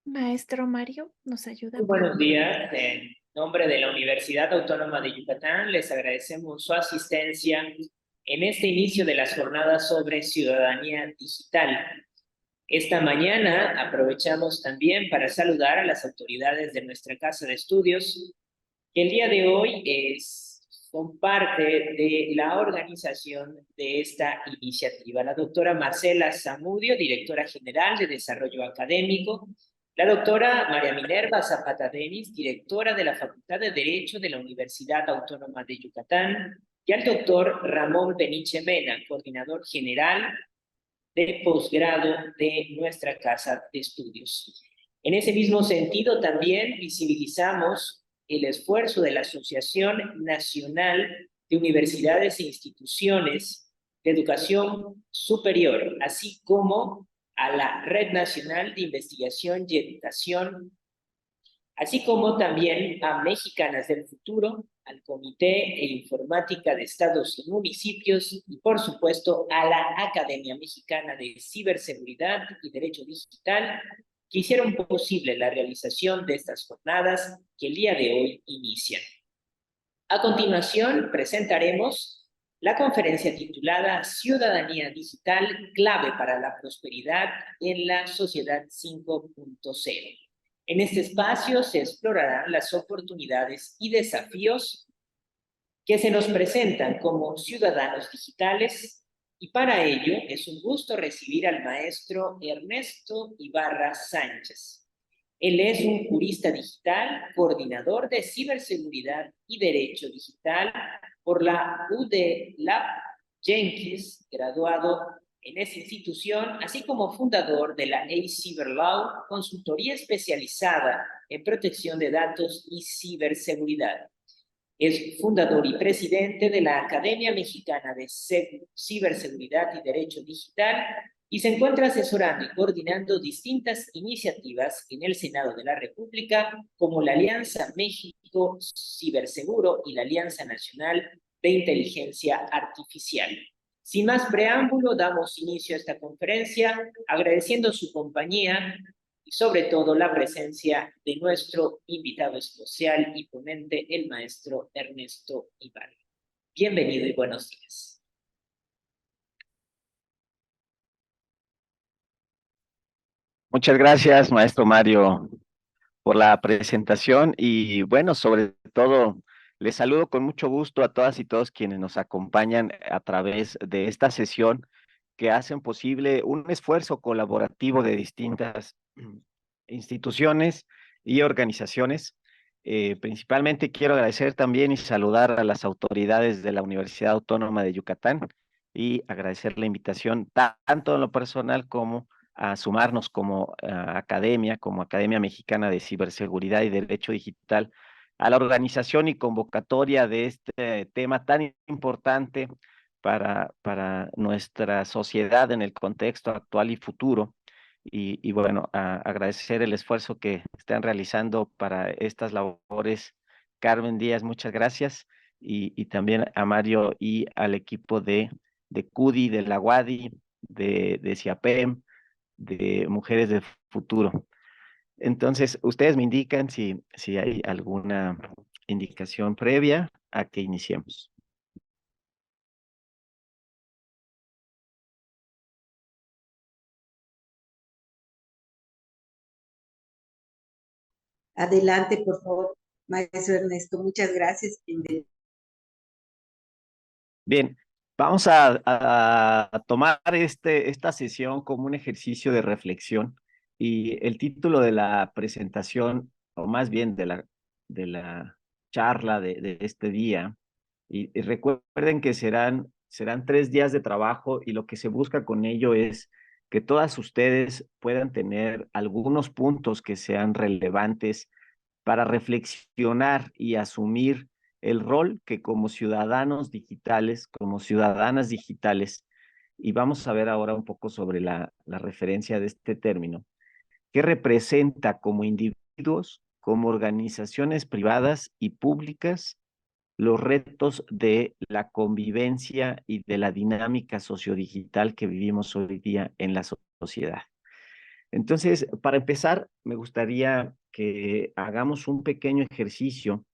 Maestro Mario, ¿nos ayuda, Muy por buenos favor? días. En nombre de la Universidad Autónoma de Yucatán, les agradecemos su asistencia en este inicio de las jornadas sobre ciudadanía digital. Esta mañana aprovechamos también para saludar a las autoridades de nuestra casa de estudios, que el día de hoy son parte de la organización de esta iniciativa. La doctora Marcela Zamudio, directora general de Desarrollo Académico, la doctora María Minerva Zapata Denis, directora de la Facultad de Derecho de la Universidad Autónoma de Yucatán, y al doctor Ramón Beniche Mena, coordinador general de posgrado de nuestra casa de estudios. En ese mismo sentido, también visibilizamos el esfuerzo de la Asociación Nacional de Universidades e Instituciones de Educación Superior, así como a la Red Nacional de Investigación y Educación, así como también a Mexicanas del Futuro, al Comité e Informática de Estados y Municipios y, por supuesto, a la Academia Mexicana de Ciberseguridad y Derecho Digital, que hicieron posible la realización de estas jornadas que el día de hoy inician. A continuación, presentaremos la conferencia titulada Ciudadanía Digital, clave para la prosperidad en la sociedad 5.0. En este espacio se explorarán las oportunidades y desafíos que se nos presentan como ciudadanos digitales, y para ello es un gusto recibir al maestro Ernesto Ibarra Sánchez. Él es un jurista digital, coordinador de ciberseguridad y derecho digital por la UD Lab Jenkins, graduado en esa institución, así como fundador de la A-Cyberlaw, consultoría especializada en protección de datos y ciberseguridad. Es fundador y presidente de la Academia Mexicana de Ciberseguridad y Derecho Digital y se encuentra asesorando y coordinando distintas iniciativas en el Senado de la República, como la Alianza México Ciberseguro y la Alianza Nacional de Inteligencia Artificial. Sin más preámbulo, damos inicio a esta conferencia agradeciendo su compañía y sobre todo la presencia de nuestro invitado especial y ponente, el maestro Ernesto Ibarra. Bienvenido y buenos días. Muchas gracias, maestro Mario, por la presentación y bueno, sobre todo, les saludo con mucho gusto a todas y todos quienes nos acompañan a través de esta sesión que hacen posible un esfuerzo colaborativo de distintas instituciones y organizaciones. Principalmente quiero agradecer también y saludar a las autoridades de la Universidad Autónoma de Yucatán y agradecer la invitación tanto en lo personal como a sumarnos como academia, como Academia Mexicana de Ciberseguridad y Derecho Digital, a la organización y convocatoria de este tema tan importante para nuestra sociedad en el contexto actual y futuro. Y bueno, agradecer el esfuerzo que están realizando para estas labores. Carmen Díaz, muchas gracias. Y también a Mario y al equipo de CUDI, de la UADI, de CIAPEM, de Mujeres del Futuro. Entonces, ustedes me indican si hay alguna indicación previa a que iniciemos. Adelante, por favor, maestro Ernesto. Muchas gracias. Bien, vamos a tomar esta sesión como un ejercicio de reflexión y el título de la presentación, o más bien de la charla de este día, y recuerden que serán 3 días de trabajo y lo que se busca con ello es que todas ustedes puedan tener algunos puntos que sean relevantes para reflexionar y asumir el rol que como ciudadanos digitales, como ciudadanas digitales, y vamos a ver ahora un poco sobre la referencia de este término, qué representa como individuos, como organizaciones privadas y públicas, los retos de la convivencia y de la dinámica sociodigital que vivimos hoy día en la sociedad. Entonces, para empezar, me gustaría que hagamos un pequeño ejercicio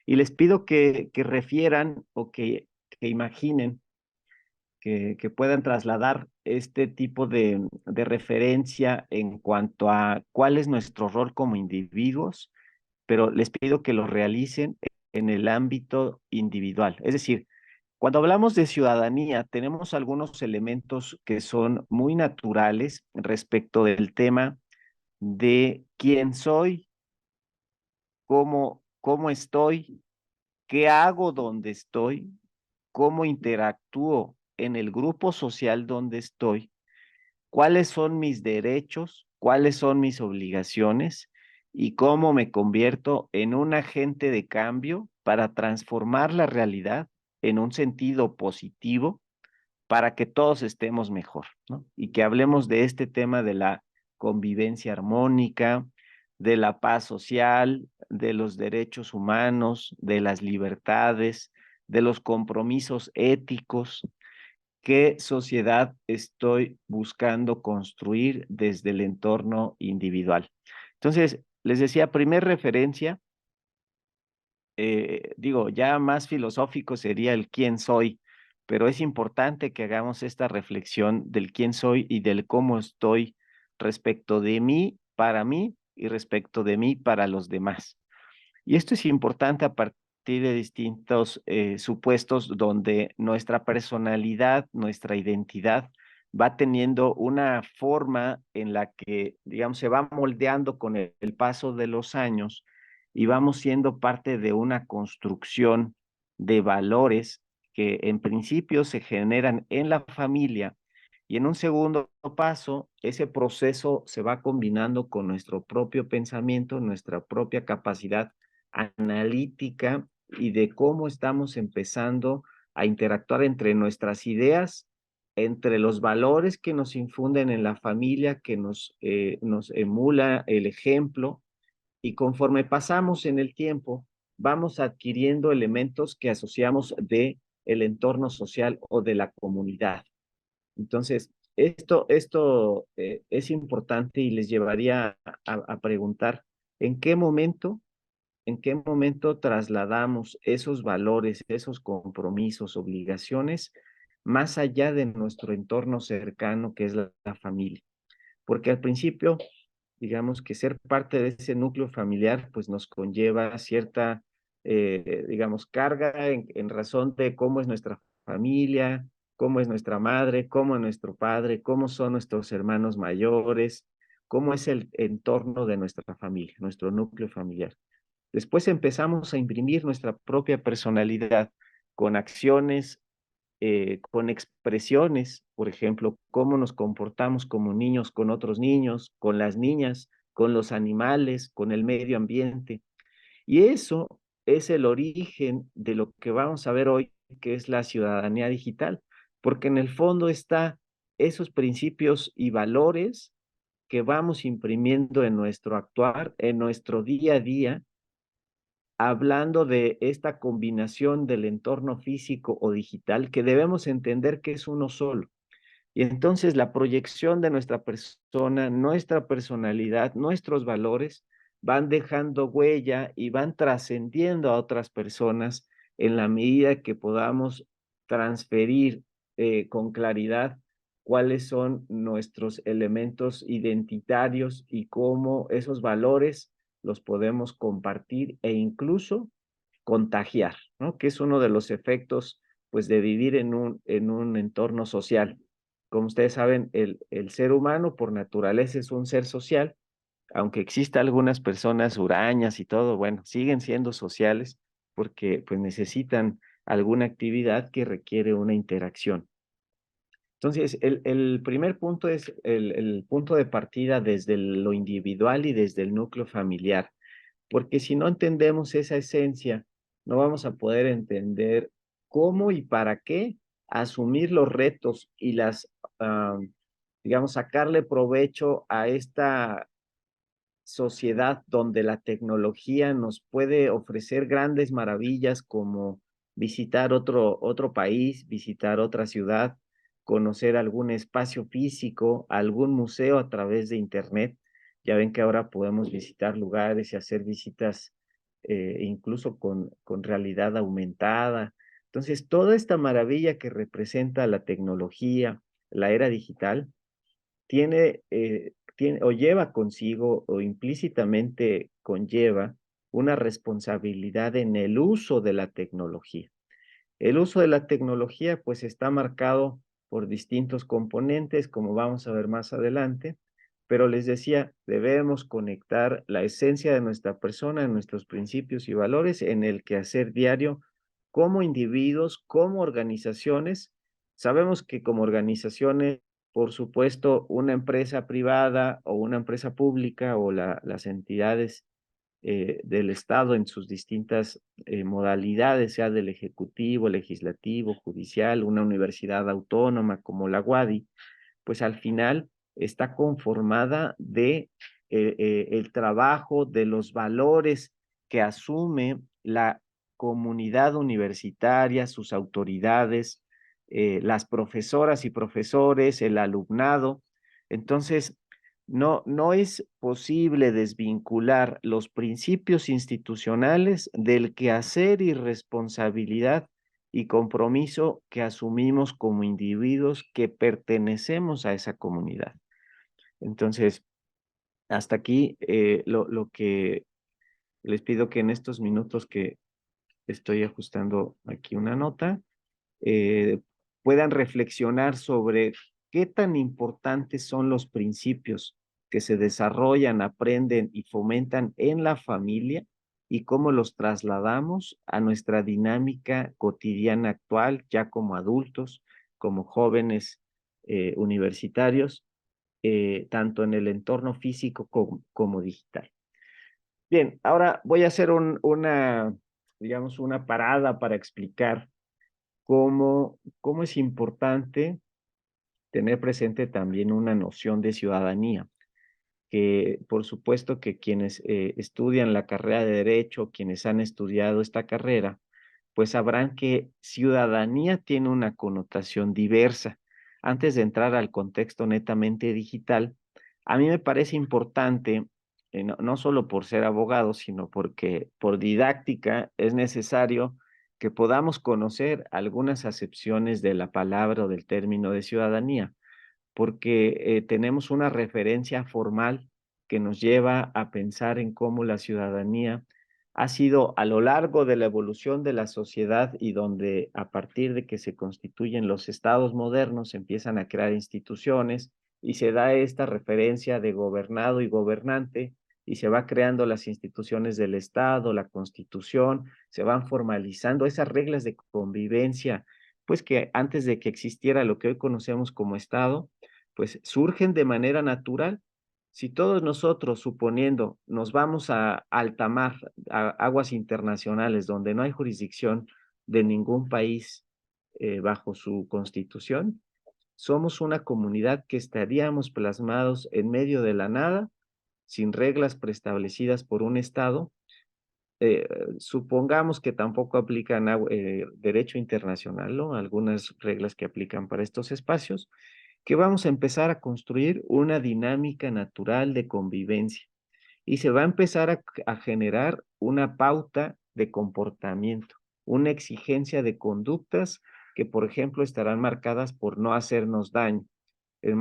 y les pido que refieran o que imaginen, que puedan trasladar este tipo de referencia en cuanto a cuál es nuestro rol como individuos, pero les pido que lo realicen en el ámbito individual. Es decir, cuando hablamos de ciudadanía, tenemos algunos elementos que son muy naturales respecto del tema de quién soy, cómo estoy, qué hago donde estoy, cómo interactúo en el grupo social donde estoy, cuáles son mis derechos, cuáles son mis obligaciones y cómo me convierto en un agente de cambio para transformar la realidad en un sentido positivo para que todos estemos mejor, ¿no? Y que hablemos de este tema de la convivencia armónica, de la paz social, de los derechos humanos, de las libertades, de los compromisos éticos. ¿Qué sociedad estoy buscando construir desde el entorno individual? Entonces, les decía, primer referencia, digo, ya más filosófico sería el quién soy, pero es importante que hagamos esta reflexión del quién soy y del cómo estoy respecto de mí y respecto de mí para los demás. Y esto es importante a partir de distintos supuestos donde nuestra personalidad, nuestra identidad va teniendo una forma en la que, digamos, se va moldeando con el paso de los años y vamos siendo parte de una construcción de valores que en principio se generan en la familia y en un segundo paso, ese proceso se va combinando con nuestro propio pensamiento, nuestra propia capacidad analítica y de cómo estamos empezando a interactuar entre nuestras ideas, entre los valores que nos infunden en la familia, que nos emula el ejemplo, y conforme pasamos en el tiempo, vamos adquiriendo elementos que asociamos de el entorno social o de la comunidad. Entonces, esto es importante y les llevaría a preguntar, ¿en qué momento trasladamos esos valores, esos compromisos, obligaciones, más allá de nuestro entorno cercano, que es la familia? Porque al principio, digamos que ser parte de ese núcleo familiar, pues nos conlleva cierta, digamos, carga en razón de cómo es nuestra familia, cómo es nuestra madre, cómo es nuestro padre, cómo son nuestros hermanos mayores, cómo es el entorno de nuestra familia, nuestro núcleo familiar. Después empezamos a imprimir nuestra propia personalidad con acciones, con expresiones, por ejemplo, cómo nos comportamos como niños con otros niños, con las niñas, con los animales, con el medio ambiente. Y eso es el origen de lo que vamos a ver hoy, que es la ciudadanía digital, porque en el fondo está esos principios y valores que vamos imprimiendo en nuestro actuar, en nuestro día a día, hablando de esta combinación del entorno físico o digital que debemos entender que es uno solo. Y entonces la proyección de nuestra persona, nuestra personalidad, nuestros valores van dejando huella y van trascendiendo a otras personas en la medida que podamos transferir con claridad cuáles son nuestros elementos identitarios y cómo esos valores los podemos compartir e incluso contagiar, ¿no? Que es uno de los efectos, pues, de vivir en un entorno social. Como ustedes saben, el ser humano por naturaleza es un ser social, aunque exista algunas personas hurañas y todo, bueno, siguen siendo sociales porque pues necesitan alguna actividad que requiere una interacción. Entonces, el primer punto es el punto de partida desde lo individual y desde el núcleo familiar, porque si no entendemos esa esencia, no vamos a poder entender cómo y para qué asumir los retos y digamos, sacarle provecho a esta sociedad donde la tecnología nos puede ofrecer grandes maravillas como visitar otro país, visitar otra ciudad, conocer algún espacio físico, algún museo a través de internet. Ya ven que ahora podemos visitar lugares y hacer visitas incluso con realidad aumentada. Entonces, toda esta maravilla que representa la tecnología, la era digital, tiene o lleva consigo o implícitamente conlleva una responsabilidad en el uso de la tecnología. El uso de la tecnología pues está marcado por distintos componentes, como vamos a ver más adelante, pero les decía, debemos conectar la esencia de nuestra persona, nuestros principios y valores en el quehacer diario como individuos, como organizaciones. Sabemos que como organizaciones, por supuesto, una empresa privada o una empresa pública o las entidades del Estado en sus distintas modalidades, sea del Ejecutivo, Legislativo, Judicial, una universidad autónoma como la UADY, pues al final está conformada de el trabajo, de los valores que asume la comunidad universitaria, sus autoridades, las profesoras y profesores, el alumnado. Entonces, no es posible desvincular los principios institucionales del quehacer y responsabilidad y compromiso que asumimos como individuos que pertenecemos a esa comunidad. Entonces, hasta aquí lo que les pido que en estos minutos que estoy ajustando aquí una nota, eh, puedan reflexionar sobre qué tan importantes son los principios que se desarrollan, aprenden y fomentan en la familia y cómo los trasladamos a nuestra dinámica cotidiana actual, ya como adultos, como jóvenes universitarios, tanto en el entorno físico como digital. Bien, ahora voy a hacer digamos, una parada para explicar cómo es importante tener presente también una noción de ciudadanía, que por supuesto que quienes estudian la carrera de Derecho, quienes han estudiado esta carrera, pues sabrán que ciudadanía tiene una connotación diversa. Antes de entrar al contexto netamente digital, a mí me parece importante, no solo por ser abogado, sino porque por didáctica es necesario que podamos conocer algunas acepciones de la palabra o del término de ciudadanía, porque tenemos una referencia formal que nos lleva a pensar en cómo la ciudadanía ha sido a lo largo de la evolución de la sociedad y donde a partir de que se constituyen los estados modernos se empiezan a crear instituciones y se da esta referencia de gobernado y gobernante y se va creando las instituciones del Estado, la Constitución, se van formalizando esas reglas de convivencia, pues que antes de que existiera lo que hoy conocemos como Estado, pues surgen de manera natural. Si todos nosotros, suponiendo, nos vamos a alta mar, a aguas internacionales, donde no hay jurisdicción de ningún país bajo su constitución, somos una comunidad que estaríamos plasmados en medio de la nada, sin reglas preestablecidas por un Estado. Supongamos que tampoco aplican derecho internacional, ¿no? Algunas reglas que aplican para estos espacios, que vamos a empezar a construir una dinámica natural de convivencia y se va a empezar a generar una pauta de comportamiento, una exigencia de conductas que, por ejemplo, estarán marcadas por no hacernos daño,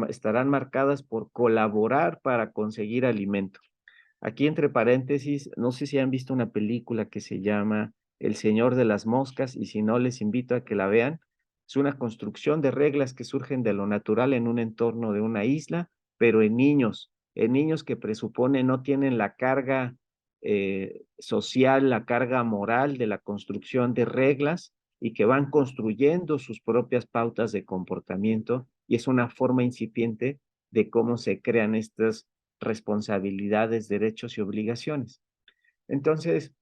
estarán marcadas por colaborar para conseguir alimento. Aquí entre paréntesis, no sé si han visto una película que se llama El Señor de las Moscas y si no les invito a que la vean. Es una construcción de reglas que surgen de lo natural en un entorno de una isla, pero en niños que presuponen no tienen la carga social, la carga moral de la construcción de reglas y que van construyendo sus propias pautas de comportamiento y es una forma incipiente de cómo se crean estas responsabilidades, derechos y obligaciones. Entonces,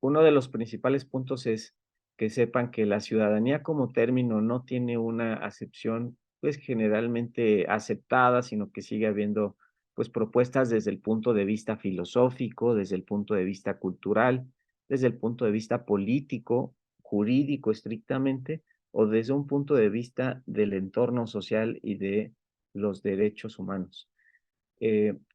uno de los principales puntos es que sepan que la ciudadanía como término no tiene una acepción pues generalmente aceptada, sino que sigue habiendo pues propuestas desde el punto de vista filosófico, desde el punto de vista cultural, desde el punto de vista político, jurídico estrictamente, o desde un punto de vista del entorno social y de los derechos humanos.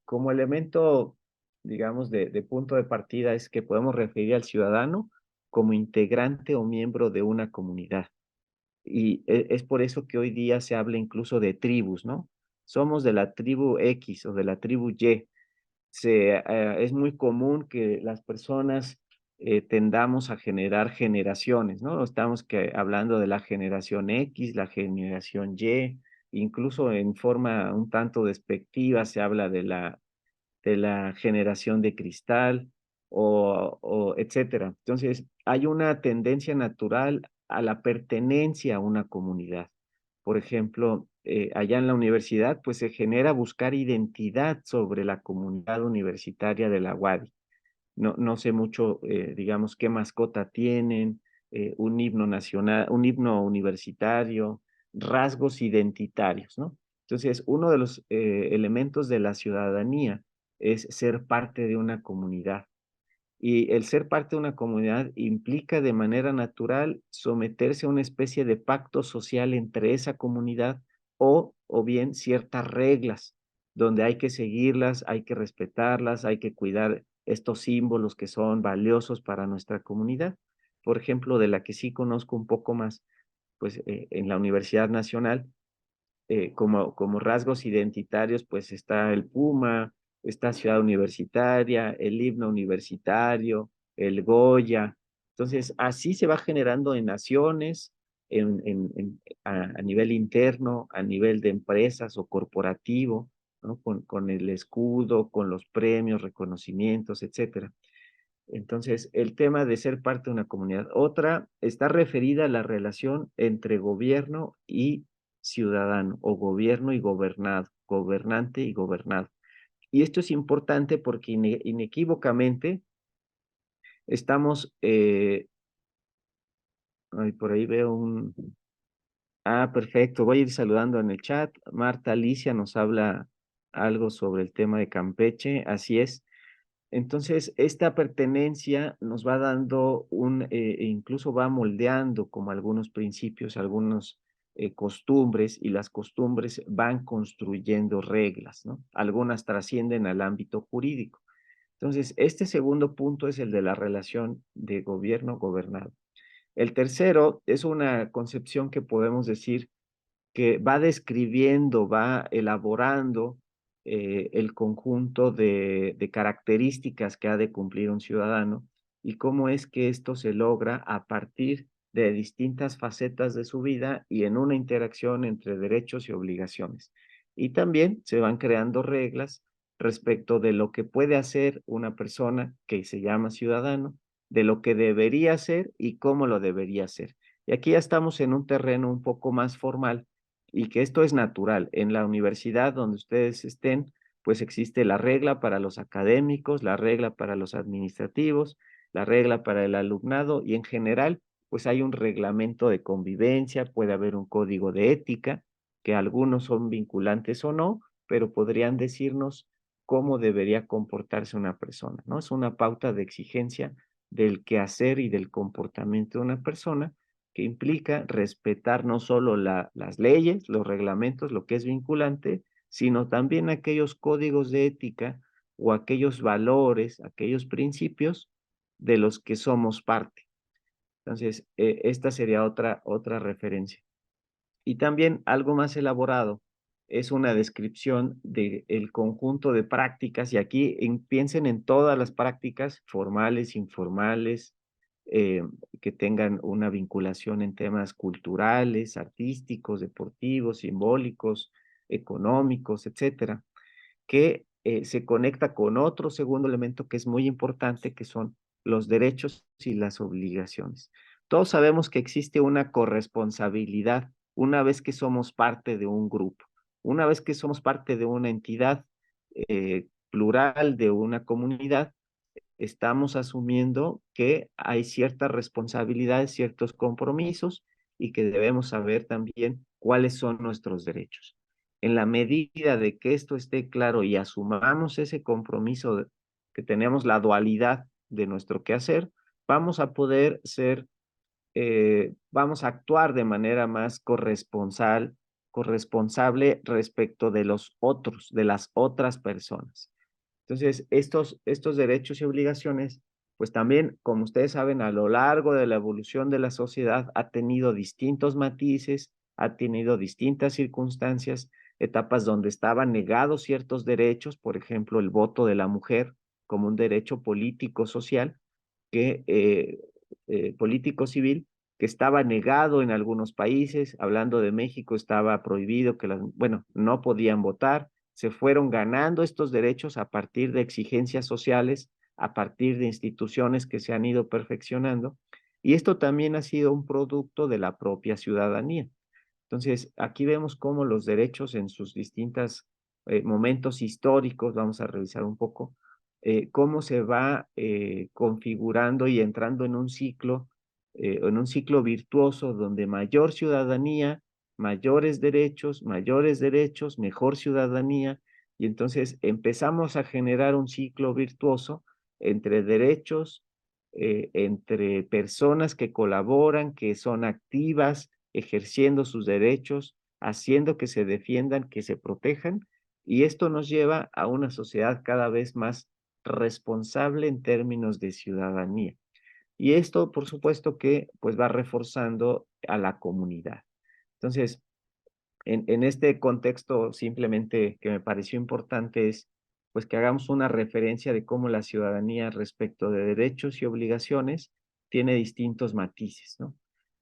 Como elemento, digamos, de punto de partida es que podemos referir al ciudadano como integrante o miembro de una comunidad. Y es por eso que hoy día se habla incluso de tribus, ¿no? Somos de la tribu X o de la tribu Y. Es muy común que las personas tendamos a generar generaciones, ¿no? Estamos hablando de la generación X, la generación Y, incluso en forma un tanto despectiva se habla de la generación de cristal o etcétera. Entonces, hay una tendencia natural a la pertenencia a una comunidad. Por ejemplo, allá en la universidad, pues se genera buscar identidad sobre la comunidad universitaria de la UADY. No sé mucho, digamos, qué mascota tienen, un himno nacional, un himno universitario, rasgos identitarios, ¿no? Entonces, uno de los elementos de la ciudadanía es ser parte de una comunidad. Y el ser parte de una comunidad implica de manera natural someterse a una especie de pacto social entre esa comunidad o bien ciertas reglas, donde hay que seguirlas, hay que respetarlas, hay que cuidar estos símbolos que son valiosos para nuestra comunidad. Por ejemplo, de la que sí conozco un poco más, pues en la Universidad Nacional como rasgos identitarios, pues está el Puma, está Ciudad Universitaria, el himno universitario, el Goya. Entonces, así se va generando en naciones, a nivel interno, a nivel de empresas o corporativo, ¿no? Con el escudo, con los premios, reconocimientos, etcétera. Entonces, el tema de ser parte de una comunidad. Otra está referida a la relación entre gobierno y ciudadano, o gobierno y gobernado, gobernante y gobernado. Y esto es importante porque inequívocamente estamos, ay, por ahí veo un... Ah, perfecto, voy a ir saludando en el chat. Marta Alicia nos habla algo sobre el tema de Campeche, así es. Entonces, esta pertenencia nos va dando e incluso va moldeando como algunos principios, algunas costumbres, y las costumbres van construyendo reglas, ¿no? Algunas trascienden al ámbito jurídico. Entonces, este segundo punto es el de la relación de gobierno-gobernado. El tercero es una concepción que podemos decir que va describiendo, va elaborando el conjunto de características que ha de cumplir un ciudadano y cómo es que esto se logra a partir de distintas facetas de su vida y en una interacción entre derechos y obligaciones. Y también se van creando reglas respecto de lo que puede hacer una persona que se llama ciudadano, de lo que debería hacer y cómo lo debería hacer. Y aquí ya estamos en un terreno un poco más formal y que esto es natural. En la universidad donde ustedes estén, pues existe la regla para los académicos, la regla para los administrativos, la regla para el alumnado y en general, pues hay un reglamento de convivencia, puede haber un código de ética, que algunos son vinculantes o no, pero podrían decirnos cómo debería comportarse una persona, ¿no? Es una pauta de exigencia del quehacer y del comportamiento de una persona que implica respetar no solo las leyes, los reglamentos, lo que es vinculante, sino también aquellos códigos de ética o aquellos valores, aquellos principios de los que somos parte. Entonces, esta sería otra referencia. Y también algo más elaborado es una descripción del conjunto de prácticas, y aquí piensen en todas las prácticas formales, informales, eh, que tengan una vinculación en temas culturales, artísticos, deportivos, simbólicos, económicos, etcétera, que se conecta con otro segundo elemento que es muy importante, que son los derechos y las obligaciones. Todos sabemos que existe una corresponsabilidad una vez que somos parte de un grupo, una vez que somos parte de una entidad plural, de una comunidad, estamos asumiendo que hay ciertas responsabilidades, ciertos compromisos y que debemos saber también cuáles son nuestros derechos. En la medida de que esto esté claro y asumamos ese compromiso, que tenemos la dualidad de nuestro quehacer, vamos a poder ser vamos a actuar de manera más corresponsable respecto de los otros, de las otras personas. Entonces, estos derechos y obligaciones, pues también, como ustedes saben, a lo largo de la evolución de la sociedad ha tenido distintos matices, ha tenido distintas circunstancias, etapas donde estaban negados ciertos derechos, por ejemplo, el voto de la mujer como un derecho político social, político civil, que estaba negado en algunos países. Hablando de México, estaba prohibido que bueno, no podían votar. Se fueron ganando estos derechos a partir de exigencias sociales, a partir de instituciones que se han ido perfeccionando. Y esto también ha sido un producto de la propia ciudadanía. Entonces, aquí vemos cómo los derechos en sus distintos momentos históricos, vamos a revisar un poco, cómo se va configurando y entrando en un ciclo virtuoso donde mayor ciudadanía, mayores derechos, mejor ciudadanía, y entonces empezamos a generar un ciclo virtuoso entre derechos, entre personas que colaboran, que son activas, ejerciendo sus derechos, haciendo que se defiendan, que se protejan, y esto nos lleva a una sociedad cada vez más responsable en términos de ciudadanía. Y esto, por supuesto, que pues va reforzando a la comunidad. Entonces, en este contexto, simplemente que me pareció importante es pues que hagamos una referencia de cómo la ciudadanía respecto de derechos y obligaciones tiene distintos matices, ¿no?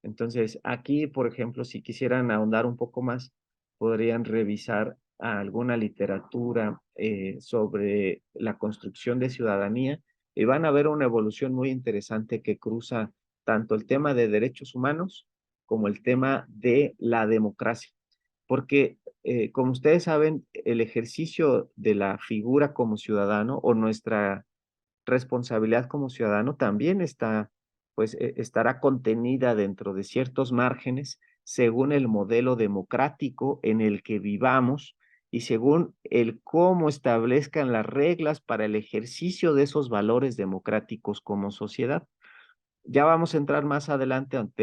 Entonces, aquí, por ejemplo, si quisieran ahondar un poco más, podrían revisar alguna literatura sobre la construcción de ciudadanía y van a ver una evolución muy interesante que cruza tanto el tema de derechos humanos como el tema de la democracia, porque como ustedes saben, el ejercicio de la figura como ciudadano o nuestra responsabilidad como ciudadano también estará contenida dentro de ciertos márgenes según el modelo democrático en el que vivamos y según el cómo establezcan las reglas para el ejercicio de esos valores democráticos como sociedad. Ya vamos a entrar más adelante al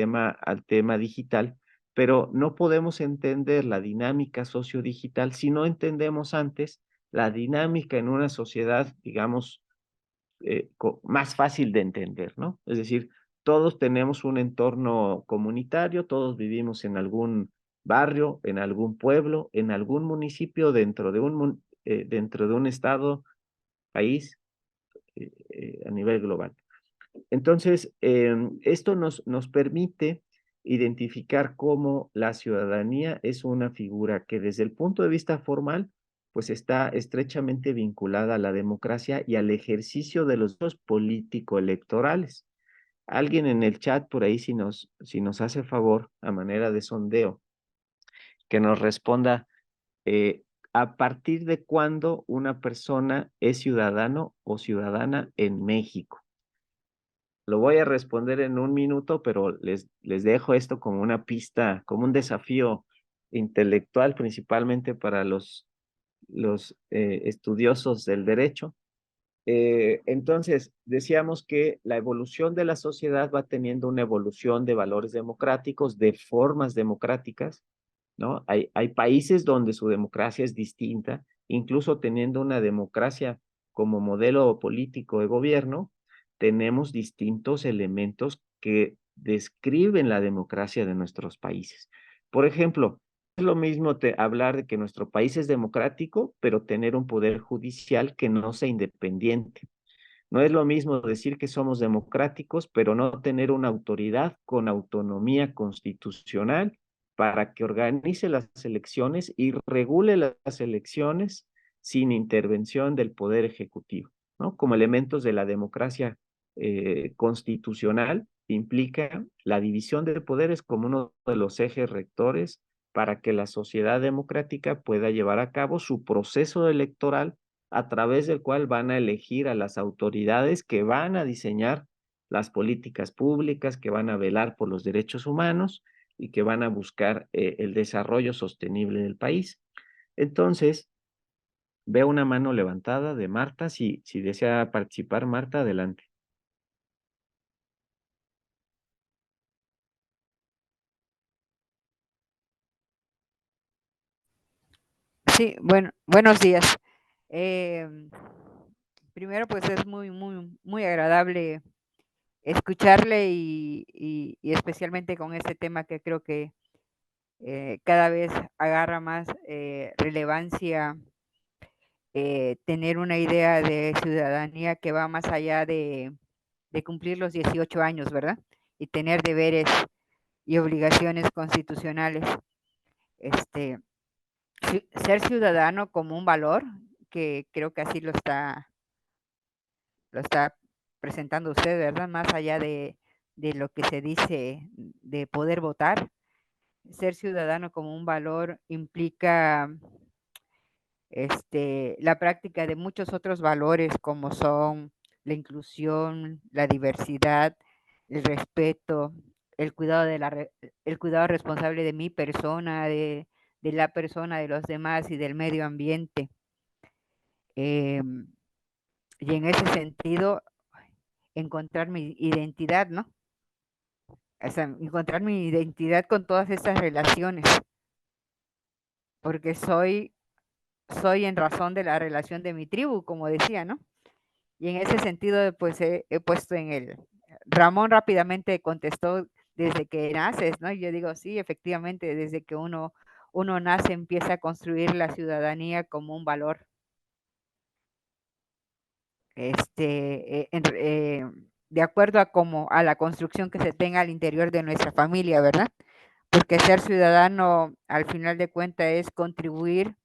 tema digital, pero no podemos entender la dinámica sociodigital si no entendemos antes la dinámica en una sociedad, digamos, más fácil de entender, ¿no? Es decir, todos tenemos un entorno comunitario, todos vivimos en algún barrio, en algún pueblo, en algún municipio, dentro de un estado, país, a nivel global. Entonces, esto nos permite identificar cómo la ciudadanía es una figura que desde el punto de vista formal, pues está estrechamente vinculada a la democracia y al ejercicio de los dos político-electorales. Alguien en el chat por ahí, si nos hace favor, a manera de sondeo, que nos responda a partir de cuándo una persona es ciudadano o ciudadana en México. Lo voy a responder en un minuto, pero les dejo esto como una pista, como un desafío intelectual, principalmente para los estudiosos del derecho. Entonces, decíamos que la evolución de la sociedad va teniendo una evolución de valores democráticos, de formas democráticas, ¿no? Hay países donde su democracia es distinta, incluso teniendo una democracia como modelo político de gobierno, tenemos distintos elementos que describen la democracia de nuestros países. Por ejemplo, es lo mismo hablar de que nuestro país es democrático, pero tener un poder judicial que no sea independiente. No es lo mismo decir que somos democráticos, pero no tener una autoridad con autonomía constitucional para que organice las elecciones y regule las elecciones sin intervención del Poder Ejecutivo, ¿no? Como elementos de la democracia constitucional, implica la división de poderes como uno de los ejes rectores para que la sociedad democrática pueda llevar a cabo su proceso electoral a través del cual van a elegir a las autoridades que van a diseñar las políticas públicas, que van a velar por los derechos humanos y que van a buscar el desarrollo sostenible del país. Entonces, veo una mano levantada de Marta. Si desea participar, Marta, adelante. Sí, bueno, buenos días. Em, Primero, pues es muy agradable escucharle y especialmente con este tema que creo que cada vez agarra más relevancia, tener una idea de ciudadanía que va más allá de cumplir los 18 años, ¿verdad? Y tener deberes y obligaciones constitucionales. Este, Ser ciudadano como un valor, que creo que así lo está presentando usted, ¿verdad? Más allá de lo que se dice de poder votar, ser ciudadano como un valor implica la práctica de muchos otros valores como son la inclusión, la diversidad, el respeto, el cuidado el cuidado responsable de mi persona, de la persona, de los demás y del medio ambiente. Em, y en ese sentido, encontrar mi identidad, ¿no? O sea, encontrar mi identidad con todas estas relaciones, porque soy en razón de la relación de mi tribu, como decía, ¿no? Y en ese sentido, pues he puesto en el... Ramón rápidamente contestó desde que naces, ¿no? Y yo digo, sí, efectivamente, desde que uno nace empieza a construir la ciudadanía como un valor. De acuerdo a como a la construcción que se tenga al interior de nuestra familia, ¿verdad? Porque ser ciudadano, al final de cuentas, es contribuir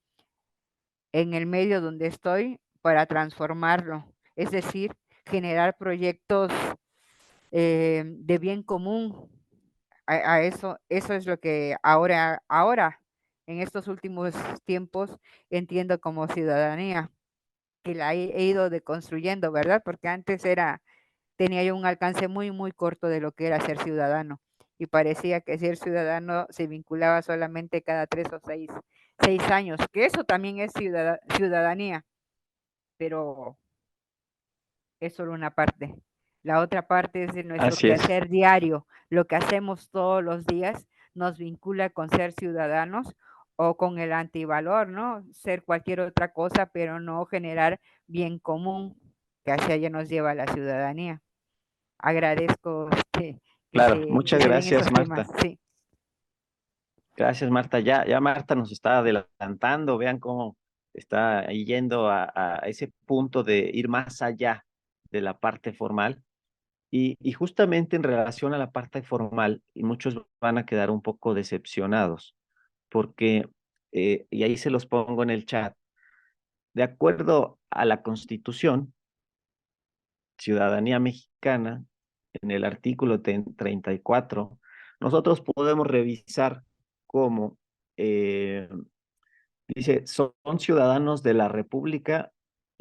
en el medio donde estoy para transformarlo, es decir, generar proyectos de bien común. Eso es lo que ahora, en estos últimos tiempos, entiendo como ciudadanía, que la he ido deconstruyendo, ¿verdad? Porque antes tenía yo un alcance muy corto de lo que era ser ciudadano. Y parecía que ser ciudadano se vinculaba solamente cada 3 o 6 años, que eso también es ciudadanía, pero es solo una parte. La otra parte es de nuestro Así es. quehacer diario. Lo que hacemos todos los días nos vincula con ser ciudadanos o con el antivalor, ¿no? Ser cualquier otra cosa, pero no generar bien común, que hacia allá nos lleva la ciudadanía. Agradezco Claro, que muchas se den esos gracias, temas. Marta. Sí, Gracias, Marta. Ya Marta nos está adelantando. Vean cómo está ahí yendo a ese punto de ir más allá de la parte formal. Y justamente en relación a la parte formal, y muchos van a quedar un poco decepcionados, porque, y ahí se los pongo en el chat, de acuerdo a la Constitución, Ciudadanía Mexicana, en el artículo 34, nosotros podemos revisar cómo dice, son ciudadanos de la República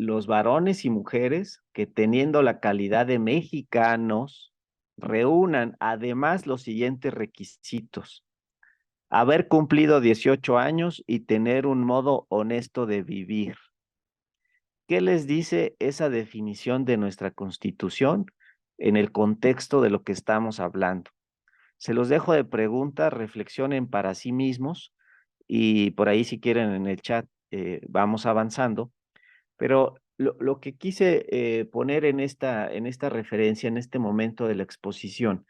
los varones y mujeres que teniendo la calidad de mexicanos reúnan además los siguientes requisitos: haber cumplido 18 años y tener un modo honesto de vivir. ¿Qué les dice esa definición de nuestra Constitución en el contexto de lo que estamos hablando? Se los dejo de pregunta, reflexionen para sí mismos y por ahí si quieren en el chat vamos avanzando, pero lo que quise poner en esta referencia, en este momento de la exposición,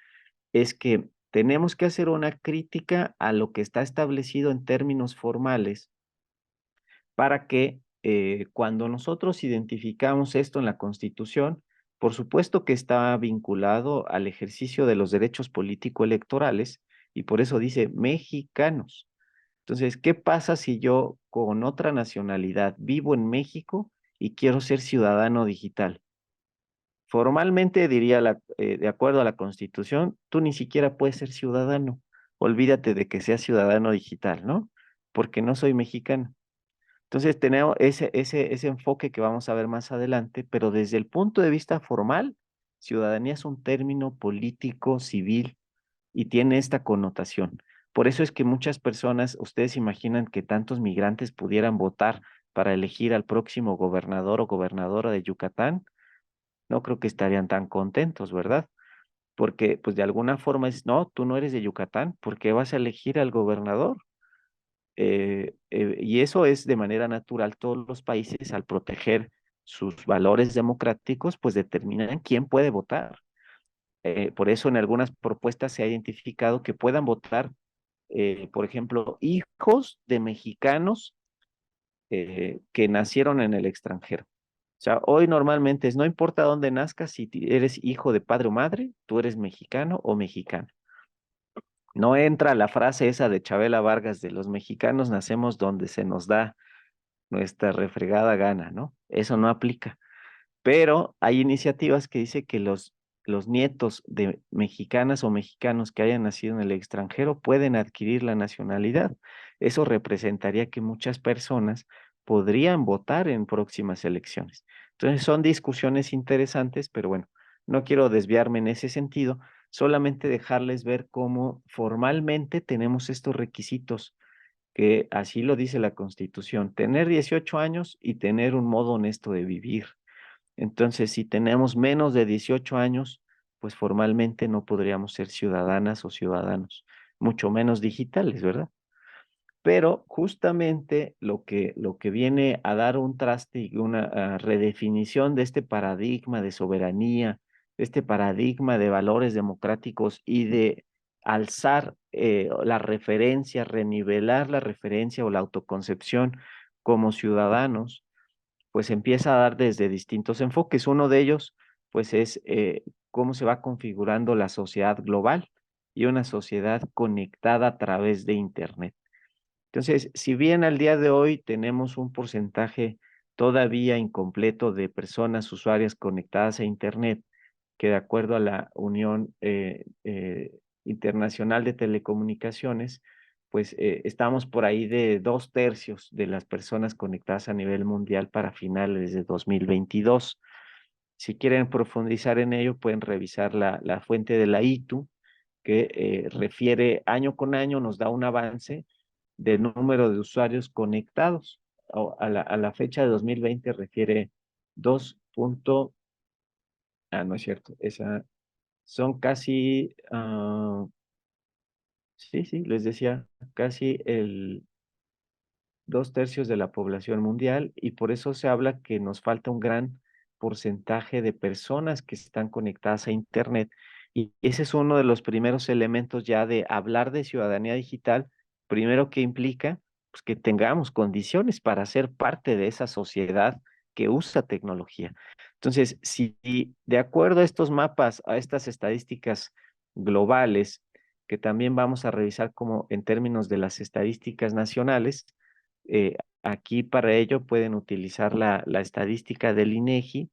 es que tenemos que hacer una crítica a lo que está establecido en términos formales para que cuando nosotros identificamos esto en la Constitución, por supuesto que está vinculado al ejercicio de los derechos político-electorales y por eso dice mexicanos. Entonces, ¿qué pasa si yo con otra nacionalidad vivo en México y quiero ser ciudadano digital? Formalmente diría, de acuerdo a la Constitución, tú ni siquiera puedes ser ciudadano. Olvídate de que seas ciudadano digital, ¿no? Porque no soy mexicano. Entonces tenemos ese enfoque que vamos a ver más adelante, pero desde el punto de vista formal, ciudadanía es un término político, civil, y tiene esta connotación. Por eso es que muchas personas, ustedes imaginan que tantos migrantes pudieran votar para elegir al próximo gobernador o gobernadora de Yucatán, no creo que estarían tan contentos, ¿verdad? Porque pues de alguna forma es, no, tú no eres de Yucatán, ¿por qué vas a elegir al gobernador? y eso es de manera natural. Todos los países, al proteger sus valores democráticos, pues determinan quién puede votar. Por eso en algunas propuestas se ha identificado que puedan votar, por ejemplo, hijos de mexicanos que nacieron en el extranjero. O sea, hoy normalmente es, no importa dónde nazcas, si eres hijo de padre o madre, tú eres mexicano o mexicana. No entra la frase esa de Chabela Vargas de los mexicanos nacemos donde se nos da nuestra refregada gana, ¿no? Eso no aplica. Pero hay iniciativas que dice que los nietos de mexicanas o mexicanos que hayan nacido en el extranjero pueden adquirir la nacionalidad. Eso representaría que muchas personas podrían votar en próximas elecciones. Entonces son discusiones interesantes, pero bueno, no quiero desviarme en ese sentido, solamente dejarles ver cómo formalmente tenemos estos requisitos, que así lo dice la Constitución, tener 18 años y tener un modo honesto de vivir. Entonces, si tenemos menos de 18 años, pues formalmente no podríamos ser ciudadanas o ciudadanos, mucho menos digitales, ¿verdad? Pero justamente lo que viene a dar un traste y una redefinición de este paradigma de soberanía, de este paradigma de valores democráticos y de alzar la referencia, renivelar la referencia o la autoconcepción como ciudadanos, pues empieza a dar desde distintos enfoques. Uno de ellos, pues es cómo se va configurando la sociedad global y una sociedad conectada a través de Internet. Entonces, si bien al día de hoy tenemos un porcentaje todavía incompleto de personas usuarias conectadas a Internet, que de acuerdo a la Unión Internacional de Telecomunicaciones, pues estamos por ahí de 2/3 de las personas conectadas a nivel mundial para finales de 2022. Si quieren profundizar en ello, pueden revisar la fuente de la ITU, que refiere año con año, nos da un avance de número de usuarios conectados. A la fecha de 2020 refiere 2. No es cierto, esa son casi, sí, sí, les decía, casi el 2/3 de la población mundial, y por eso se habla que nos falta un gran porcentaje de personas que están conectadas a Internet. Y ese es uno de los primeros elementos ya de hablar de ciudadanía digital, primero que implica pues, que tengamos condiciones para ser parte de esa sociedad que usa tecnología. Entonces, si de acuerdo a estos mapas, a estas estadísticas globales, que también vamos a revisar como en términos de las estadísticas nacionales, aquí para ello pueden utilizar la estadística del INEGI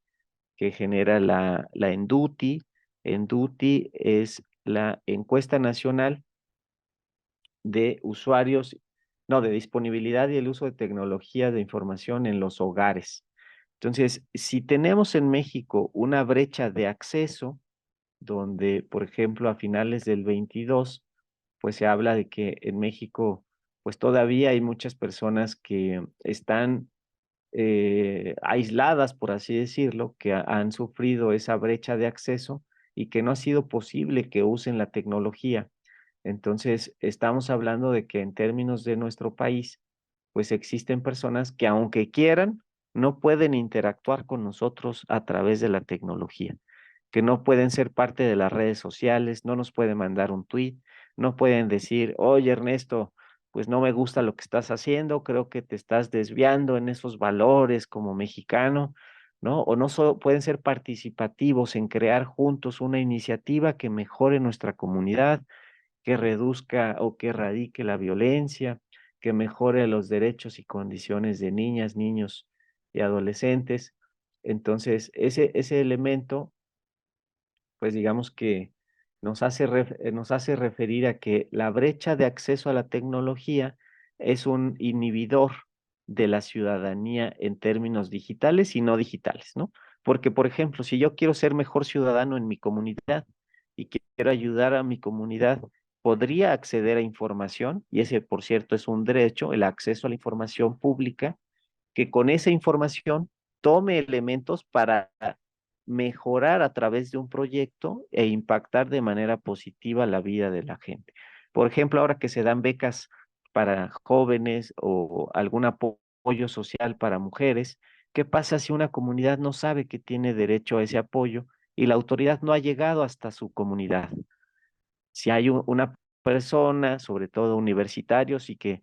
que genera la ENDUTI. ENDUTI es la encuesta nacional de usuarios, no, de disponibilidad y el uso de tecnología de información en los hogares. Entonces, si tenemos en México una brecha de acceso, donde, por ejemplo, a finales del 22, pues se habla de que en México, pues todavía hay muchas personas que están aisladas, por así decirlo, que han sufrido esa brecha de acceso y que no ha sido posible que usen la tecnología. Entonces, estamos hablando de que en términos de nuestro país, pues existen personas que aunque quieran, no pueden interactuar con nosotros a través de la tecnología, que no pueden ser parte de las redes sociales, no nos pueden mandar un tweet, no pueden decir, oye Ernesto, pues no me gusta lo que estás haciendo, creo que te estás desviando en esos valores como mexicano, ¿no? O no solo pueden ser participativos en crear juntos una iniciativa que mejore nuestra comunidad, que reduzca o que erradique la violencia, que mejore los derechos y condiciones de niñas, niños y adolescentes. Entonces, ese elemento, pues digamos que nos hace referir a que la brecha de acceso a la tecnología es un inhibidor de la ciudadanía en términos digitales y no digitales, ¿no? Porque, por ejemplo, si yo quiero ser mejor ciudadano en mi comunidad y quiero ayudar a mi comunidad, podría acceder a información, y ese, por cierto, es un derecho, el acceso a la información pública, que con esa información tome elementos para mejorar a través de un proyecto e impactar de manera positiva la vida de la gente. Por ejemplo, ahora que se dan becas para jóvenes o algún apoyo social para mujeres. ¿Qué pasa si una comunidad no sabe que tiene derecho a ese apoyo y la autoridad no ha llegado hasta su comunidad? Si hay una persona, sobre todo universitarios, y que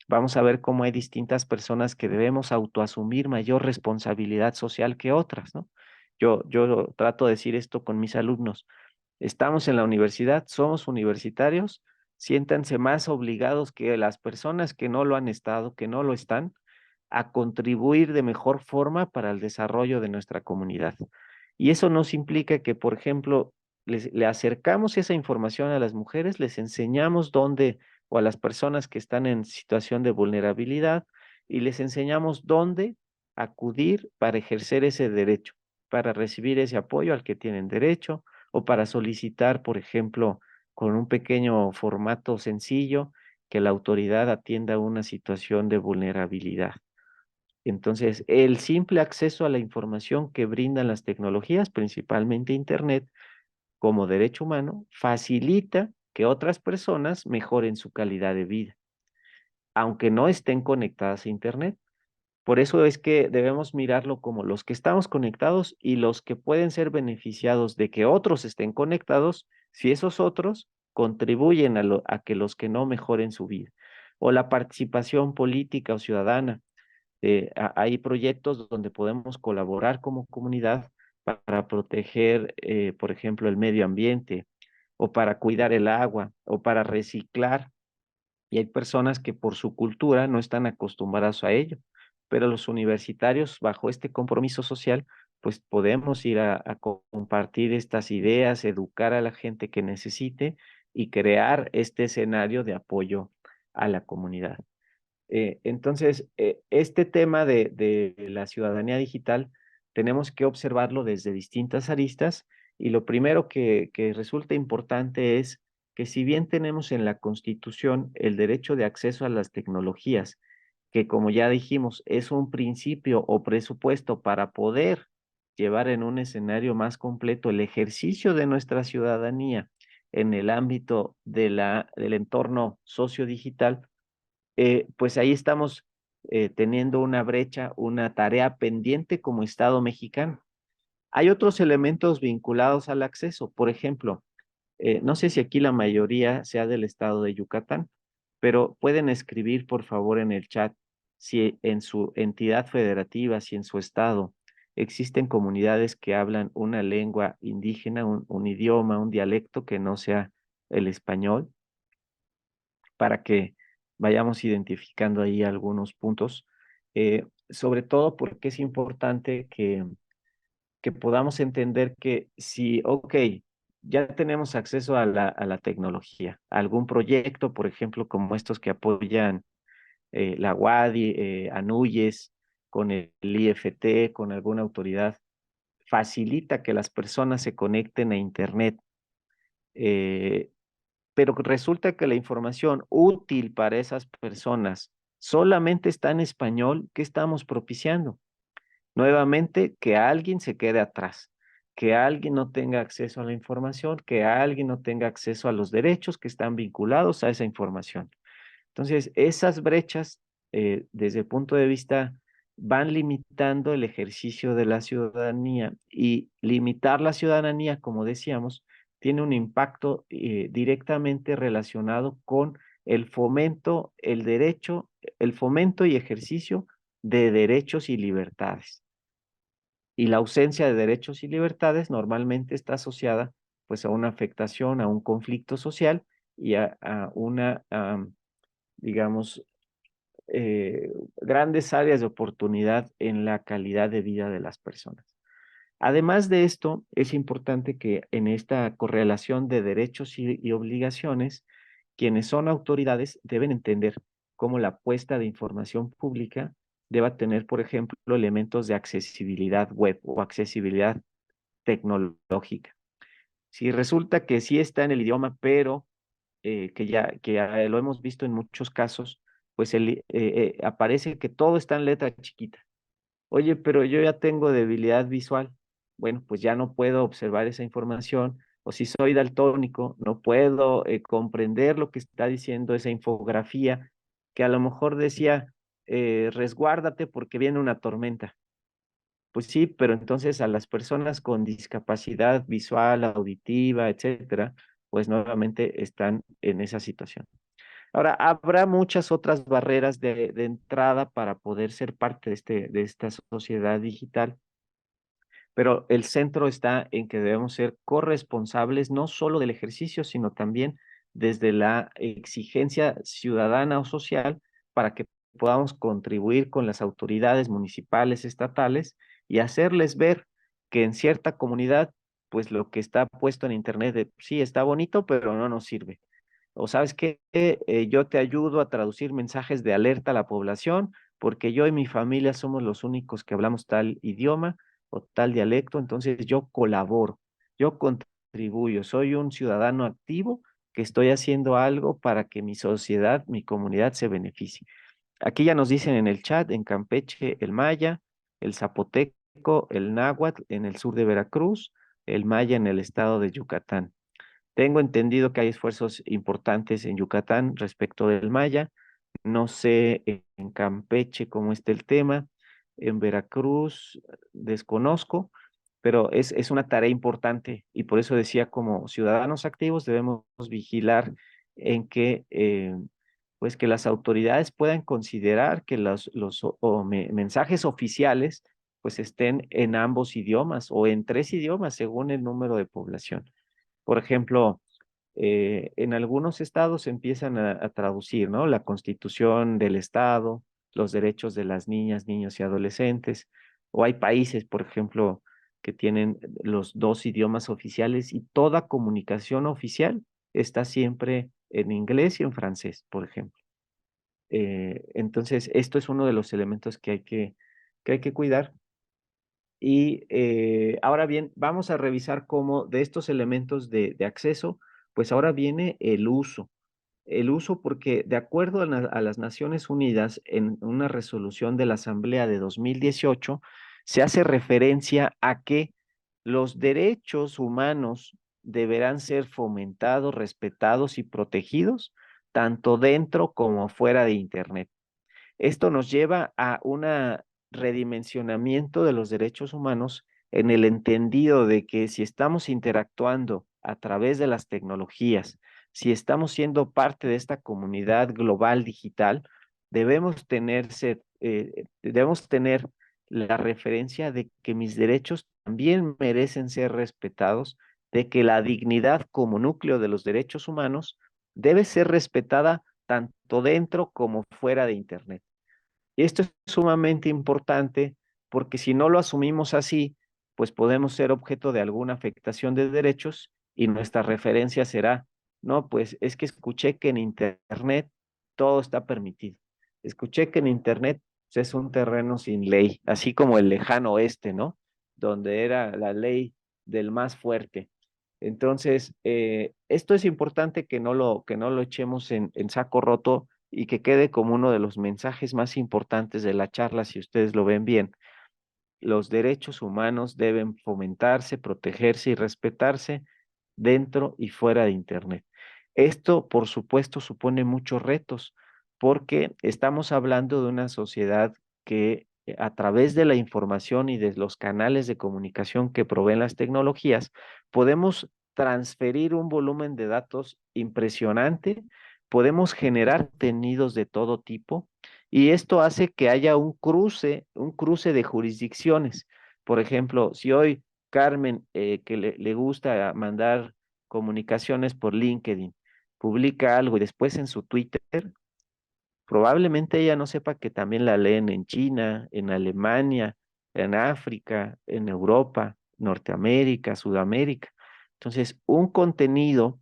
vamos a ver cómo hay distintas personas que debemos autoasumir mayor responsabilidad social que otras, ¿no? Yo trato de decir esto con mis alumnos. Estamos en la universidad, somos universitarios, siéntanse más obligados que las personas que no lo han estado, que no lo están, a contribuir de mejor forma para el desarrollo de nuestra comunidad. Y eso nos implica que, por ejemplo, le acercamos esa información a las mujeres, les enseñamos dónde, o a las personas que están en situación de vulnerabilidad, y les enseñamos dónde acudir para ejercer ese derecho, para recibir ese apoyo al que tienen derecho, o para solicitar, por ejemplo, con un pequeño formato sencillo, que la autoridad atienda una situación de vulnerabilidad. Entonces, el simple acceso a la información que brindan las tecnologías, principalmente Internet, como derecho humano, facilita que otras personas mejoren su calidad de vida, aunque no estén conectadas a Internet. Por eso es que debemos mirarlo como los que estamos conectados y los que pueden ser beneficiados de que otros estén conectados, si esos otros contribuyen a que los que no mejoren su vida. O la participación política o ciudadana. Hay proyectos donde podemos colaborar como comunidad para proteger, por ejemplo, el medio ambiente, o para cuidar el agua, o para reciclar. Y hay personas que por su cultura no están acostumbradas a ello, pero los universitarios, bajo este compromiso social, pues podemos ir a compartir estas ideas, educar a la gente que necesite y crear este escenario de apoyo a la comunidad. Entonces, este tema de la ciudadanía digital tenemos que observarlo desde distintas aristas, y lo primero que resulta importante es que, si bien tenemos en la Constitución el derecho de acceso a las tecnologías, que, como ya dijimos, es un principio o presupuesto para poder llevar en un escenario más completo el ejercicio de nuestra ciudadanía en el ámbito del entorno sociodigital, pues ahí estamos teniendo una brecha, una tarea pendiente como Estado mexicano. Hay otros elementos vinculados al acceso. Por ejemplo, no sé si aquí la mayoría sea del estado de Yucatán, pero pueden escribir, por favor, en el chat si en su entidad federativa, si en su estado existen comunidades que hablan una lengua indígena, un idioma, un dialecto que no sea el español, para que vayamos identificando ahí algunos puntos, sobre todo porque es importante que podamos entender que si, ok, ya tenemos acceso a la tecnología, a algún proyecto, por ejemplo, como estos que apoyan la UADI, ANUYES, con el IFT, con alguna autoridad, facilita que las personas se conecten a Internet. Pero resulta que la información útil para esas personas solamente está en español. ¿Qué estamos propiciando? Nuevamente, que alguien se quede atrás, que alguien no tenga acceso a la información, que alguien no tenga acceso a los derechos que están vinculados a esa información. Entonces, esas brechas, desde el punto de vista, van limitando el ejercicio de la ciudadanía, y limitar la ciudadanía, como decíamos, tiene un impacto directamente relacionado con el fomento, el derecho, el fomento y ejercicio de derechos y libertades. Y la ausencia de derechos y libertades normalmente está asociada, pues, a una afectación, a un conflicto social y a una, digamos, grandes áreas de oportunidad en la calidad de vida de las personas. Además de esto, es importante que en esta correlación de derechos y obligaciones, quienes son autoridades deben entender cómo la puesta de información pública deba tener, por ejemplo, elementos de accesibilidad web o accesibilidad tecnológica. Si resulta que sí está en el idioma, pero que ya lo hemos visto en muchos casos, pues aparece que todo está en letra chiquita. Oye, pero yo ya tengo debilidad visual. Bueno, pues ya no puedo observar esa información. O si soy daltónico, no puedo comprender lo que está diciendo esa infografía. que a lo mejor decía, resguárdate porque viene una tormenta. Pues sí, pero entonces a las personas con discapacidad visual, auditiva, etcétera, pues nuevamente están en esa situación. Ahora, habrá muchas otras barreras de entrada para poder ser parte de esta sociedad digital, pero el centro está en que debemos ser corresponsables no solo del ejercicio, sino también desde la exigencia ciudadana o social para que podamos contribuir con las autoridades municipales, estatales y hacerles ver que en cierta comunidad, pues lo que está puesto en internet, sí está bonito, pero no nos sirve. O sabes qué, yo te ayudo a traducir mensajes de alerta a la población, porque yo y mi familia somos los únicos que hablamos tal idioma o tal dialecto, entonces yo colaboro, yo contribuyo, soy un ciudadano activo que estoy haciendo algo para que mi sociedad, mi comunidad se beneficie. Aquí ya nos dicen en el chat, en Campeche, el maya, el zapoteco, el náhuatl en el sur de Veracruz, el maya en el estado de Yucatán. Tengo entendido que hay esfuerzos importantes en Yucatán respecto del maya. No sé en Campeche cómo está el tema. En Veracruz desconozco, pero es una tarea importante y por eso decía, como ciudadanos activos debemos vigilar en que, pues que las autoridades puedan considerar que mensajes oficiales pues estén en ambos idiomas o en 3 idiomas según el número de población. Por ejemplo, en algunos estados empiezan a traducir, ¿no? La constitución del estado, los derechos de las niñas, niños y adolescentes, o hay países, por ejemplo, que tienen los 2 idiomas oficiales y toda comunicación oficial está siempre en inglés y en francés, por ejemplo. Entonces, esto es uno de los elementos que hay que cuidar. Y ahora bien, vamos a revisar cómo de estos elementos de acceso, pues ahora viene el uso. El uso porque de acuerdo a las Naciones Unidas, en una resolución de la Asamblea de 2018, se hace referencia a que los derechos humanos deberán ser fomentados, respetados y protegidos, tanto dentro como fuera de Internet. Esto nos lleva a un redimensionamiento de los derechos humanos en el entendido de que si estamos interactuando a través de las tecnologías, si estamos siendo parte de esta comunidad global digital, debemos tener la referencia de que mis derechos también merecen ser respetados, de que la dignidad como núcleo de los derechos humanos debe ser respetada tanto dentro como fuera de Internet. Y esto es sumamente importante porque si no lo asumimos así, pues podemos ser objeto de alguna afectación de derechos y nuestra referencia será, no, pues es que escuché que en Internet todo está permitido. Escuché que en Internet pues, es un terreno sin ley, así como el lejano oeste, ¿no? Donde era la ley del más fuerte. Entonces, esto es importante que no lo echemos en saco roto y que quede como uno de los mensajes más importantes de la charla, si ustedes lo ven bien. Los derechos humanos deben fomentarse, protegerse y respetarse dentro y fuera de Internet. Esto, por supuesto, supone muchos retos, porque estamos hablando de una sociedad que a través de la información y de los canales de comunicación que proveen las tecnologías, podemos transferir un volumen de datos impresionante, podemos generar contenidos de todo tipo, y esto hace que haya un cruce de jurisdicciones. Por ejemplo, si hoy Carmen, que le gusta mandar comunicaciones por LinkedIn, publica algo y después en su Twitter, probablemente ella no sepa que también la leen en China, en Alemania, en África, en Europa, Norteamérica, Sudamérica. Entonces, un contenido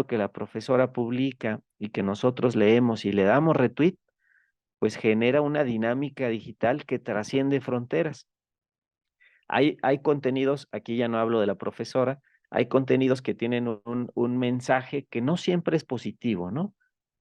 que la profesora publica y que nosotros leemos y le damos retweet, pues genera una dinámica digital que trasciende fronteras. Hay contenidos, aquí ya no hablo de la profesora, hay contenidos que tienen un mensaje que no siempre es positivo, ¿no?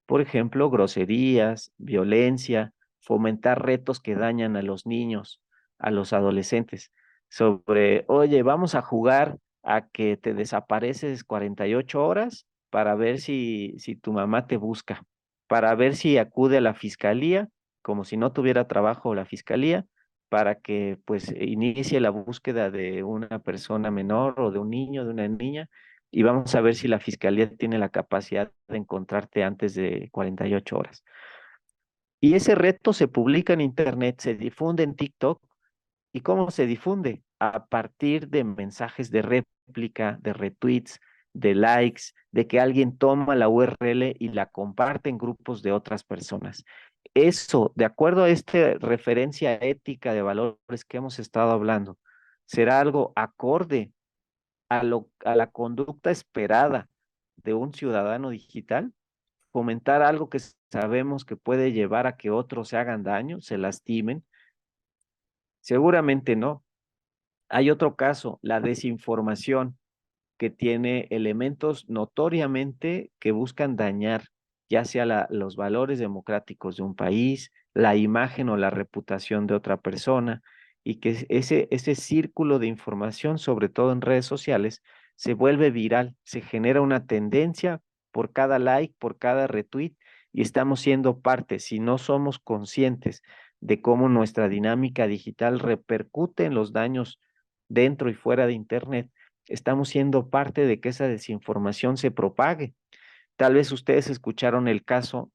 Por ejemplo, groserías, violencia, fomentar retos que dañan a los niños, a los adolescentes, sobre, oye, vamos a jugar a que te desapareces 48 horas para ver si tu mamá te busca. para ver si acude a la fiscalía, como si no tuviera trabajo la fiscalía, para que pues inicie la búsqueda de una persona menor o de un niño, de una niña, y vamos a ver si la fiscalía tiene la capacidad de encontrarte antes de 48 horas. Y ese reto se publica en internet, se difunde en TikTok. ¿Y cómo se difunde? A partir de mensajes de réplica, de retweets, de likes, de que alguien toma la URL y la comparte en grupos de otras personas. Eso, de acuerdo a esta referencia ética de valores que hemos estado hablando, será algo acorde a la conducta esperada de un ciudadano digital. Fomentar algo que sabemos que puede llevar a que otros se hagan daño, se lastimen. Seguramente no. Hay otro caso, la desinformación, que tiene elementos notoriamente que buscan dañar, ya sea los valores democráticos de un país, la imagen o la reputación de otra persona, y que ese círculo de información, sobre todo en redes sociales, se vuelve viral, se genera una tendencia por cada like, por cada retweet, y estamos siendo parte, si no somos conscientes de cómo nuestra dinámica digital repercute en los daños dentro y fuera de Internet, estamos siendo parte de que esa desinformación se propague. Tal vez ustedes escucharon el caso,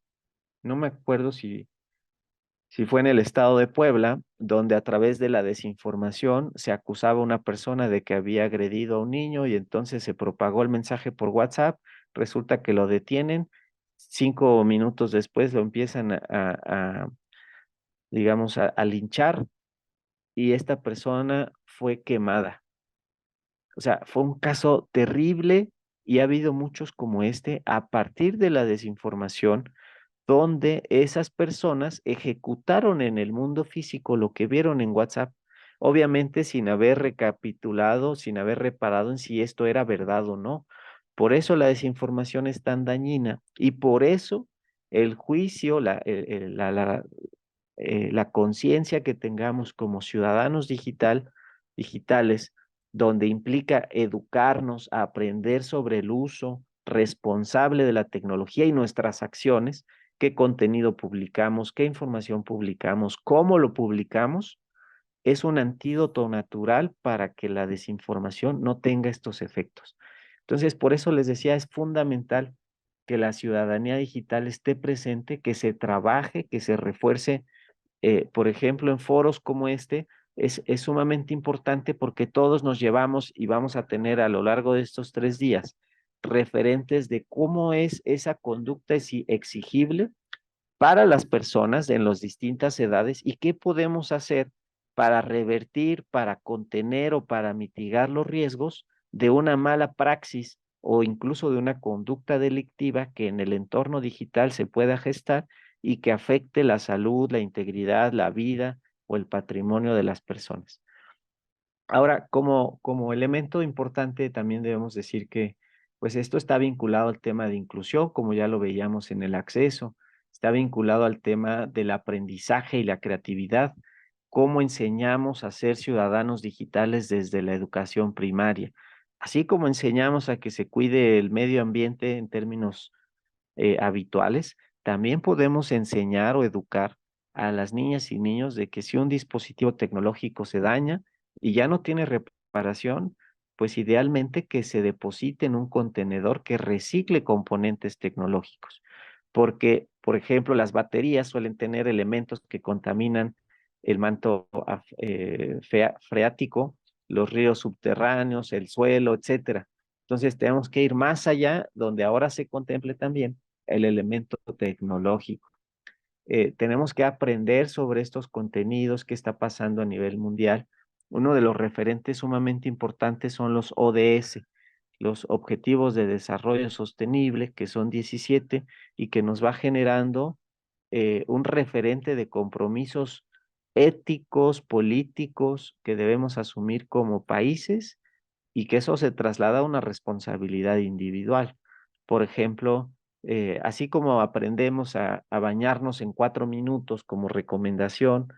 no me acuerdo si fue en el estado de Puebla, donde a través de la desinformación se acusaba a una persona de que había agredido a un niño y entonces se propagó el mensaje por WhatsApp, resulta que lo detienen, 5 minutos después lo empiezan digamos, a linchar y esta persona fue quemada. O sea, fue un caso terrible y ha habido muchos como este a partir de la desinformación, donde esas personas ejecutaron en el mundo físico lo que vieron en WhatsApp, obviamente sin haber recapitulado, sin haber reparado en si esto era verdad o no. Por eso la desinformación es tan dañina y por eso el juicio, la conciencia que tengamos como ciudadanos digitales, donde implica educarnos, a aprender sobre el uso responsable de la tecnología y nuestras acciones, qué contenido publicamos, qué información publicamos, cómo lo publicamos, es un antídoto natural para que la desinformación no tenga estos efectos. Entonces, por eso les decía, es fundamental que la ciudadanía digital esté presente, que se trabaje, que se refuerce por ejemplo, en foros como este, es sumamente importante porque todos nos llevamos y vamos a tener a lo largo de estos 3 días referentes de cómo es esa conducta exigible para las personas en las distintas edades y qué podemos hacer para revertir, para contener o para mitigar los riesgos de una mala praxis o incluso de una conducta delictiva que en el entorno digital se pueda gestar y que afecte la salud, la integridad, la vida o el patrimonio de las personas. Ahora, como elemento importante, también debemos decir que pues esto está vinculado al tema de inclusión, como ya lo veíamos en el acceso, está vinculado al tema del aprendizaje y la creatividad, cómo enseñamos a ser ciudadanos digitales desde la educación primaria, así como enseñamos a que se cuide el medio ambiente en términos habituales, también podemos enseñar o educar a las niñas y niños de que si un dispositivo tecnológico se daña y ya no tiene reparación, pues idealmente que se deposite en un contenedor que recicle componentes tecnológicos. Porque, por ejemplo, las baterías suelen tener elementos que contaminan el manto freático, los ríos subterráneos, el suelo, etcétera. Entonces tenemos que ir más allá, donde ahora se contemple también el elemento tecnológico. Tenemos que aprender sobre estos contenidos, qué está pasando a nivel mundial. Uno de los referentes sumamente importantes son los ODS, los Objetivos de Desarrollo Sostenible, que son 17 y que nos va generando un referente de compromisos éticos, políticos que debemos asumir como países y que eso se traslada a una responsabilidad individual. Por ejemplo, así como aprendemos a bañarnos en 4 minutos como recomendación,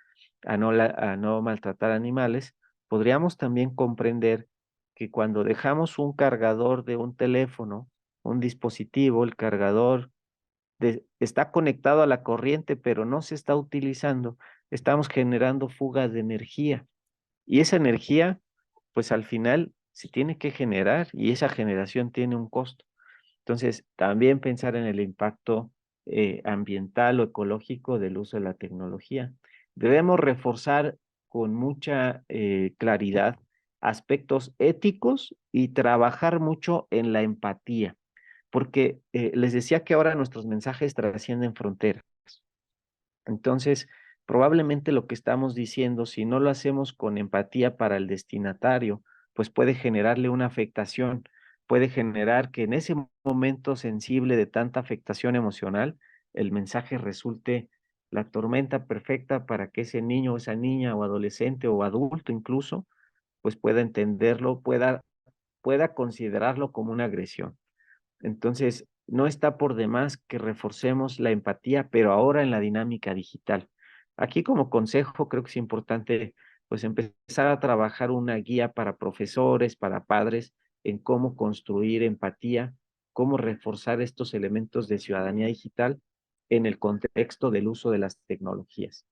a no maltratar animales, podríamos también comprender que cuando dejamos un cargador de un teléfono, un dispositivo, el cargador está conectado a la corriente, pero no se está utilizando, estamos generando fugas de energía. Y esa energía, pues al final se tiene que generar y esa generación tiene un costo. Entonces, también pensar en el impacto ambiental o ecológico del uso de la tecnología. Debemos reforzar con mucha claridad aspectos éticos y trabajar mucho en la empatía, porque les decía que ahora nuestros mensajes trascienden fronteras. Entonces, probablemente lo que estamos diciendo, si no lo hacemos con empatía para el destinatario, pues puede generarle una afectación, puede generar que en ese momento sensible de tanta afectación emocional, el mensaje resulte la tormenta perfecta para que ese niño o esa niña o adolescente o adulto incluso, pues pueda entenderlo, pueda considerarlo como una agresión. Entonces, no está por demás que reforcemos la empatía, pero ahora en la dinámica digital. Aquí como consejo creo que es importante pues empezar a trabajar una guía para profesores, para padres, en cómo construir empatía, cómo reforzar estos elementos de ciudadanía digital en el contexto del uso de las tecnologías.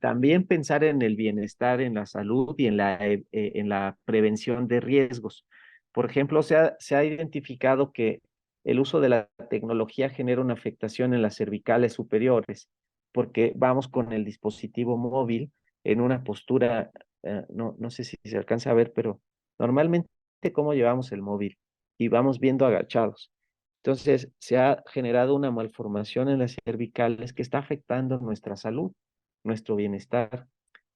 También pensar en el bienestar, en la salud y en la prevención de riesgos. Por ejemplo, se ha identificado que el uso de la tecnología genera una afectación en las cervicales superiores, porque vamos con el dispositivo móvil en una postura, no sé si se alcanza a ver, pero normalmente cómo llevamos el móvil y vamos viendo agachados. Entonces, se ha generado una malformación en las cervicales que está afectando nuestra salud, nuestro bienestar,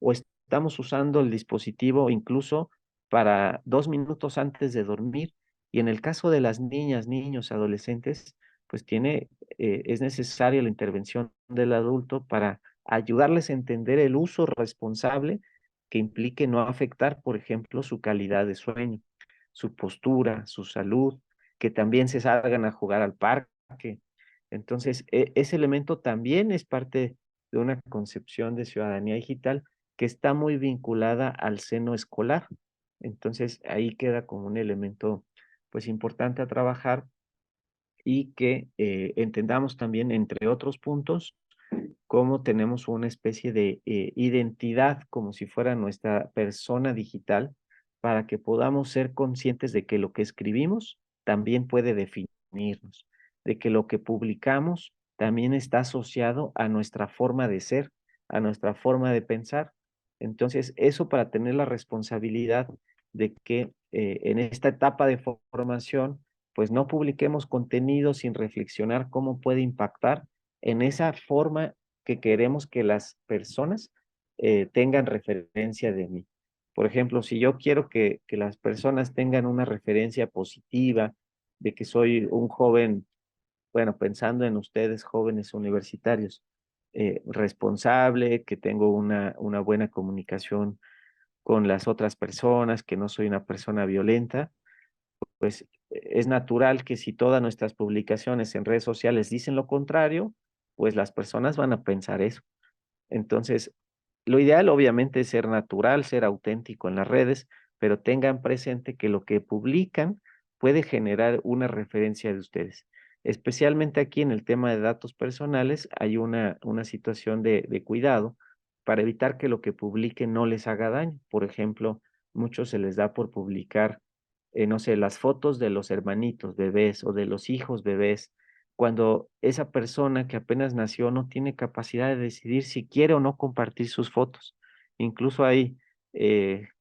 o estamos usando el dispositivo incluso para 2 minutos antes de dormir. Y en el caso de las niñas, niños, adolescentes, pues es necesaria la intervención del adulto para ayudarles a entender el uso responsable que implique no afectar, por ejemplo, su calidad de sueño, su postura, su salud, que también se salgan a jugar al parque. Entonces, ese elemento también es parte de una concepción de ciudadanía digital que está muy vinculada al seno escolar. Entonces, ahí queda como un elemento, pues, importante a trabajar y que entendamos también, entre otros puntos, cómo tenemos una especie de identidad como si fuera nuestra persona digital para que podamos ser conscientes de que lo que escribimos también puede definirnos, de que lo que publicamos también está asociado a nuestra forma de ser, a nuestra forma de pensar. Entonces, eso para tener la responsabilidad de que en esta etapa de formación, pues no publiquemos contenido sin reflexionar cómo puede impactar en esa forma que queremos que las personas tengan referencia de mí. Por ejemplo, si yo quiero que las personas tengan una referencia positiva de que soy un joven, bueno, pensando en ustedes, jóvenes universitarios, responsable, que tengo una buena comunicación con las otras personas, que no soy una persona violenta, pues es natural que si todas nuestras publicaciones en redes sociales dicen lo contrario, pues las personas van a pensar eso. Entonces, lo ideal obviamente es ser natural, ser auténtico en las redes, pero tengan presente que lo que publican puede generar una referencia de ustedes. Especialmente aquí en el tema de datos personales hay una situación de cuidado para evitar que lo que publiquen no les haga daño. Por ejemplo, muchos se les da por publicar, no sé, las fotos de los hermanitos bebés o de los hijos bebés cuando esa persona que apenas nació no tiene capacidad de decidir si quiere o no compartir sus fotos. Incluso hay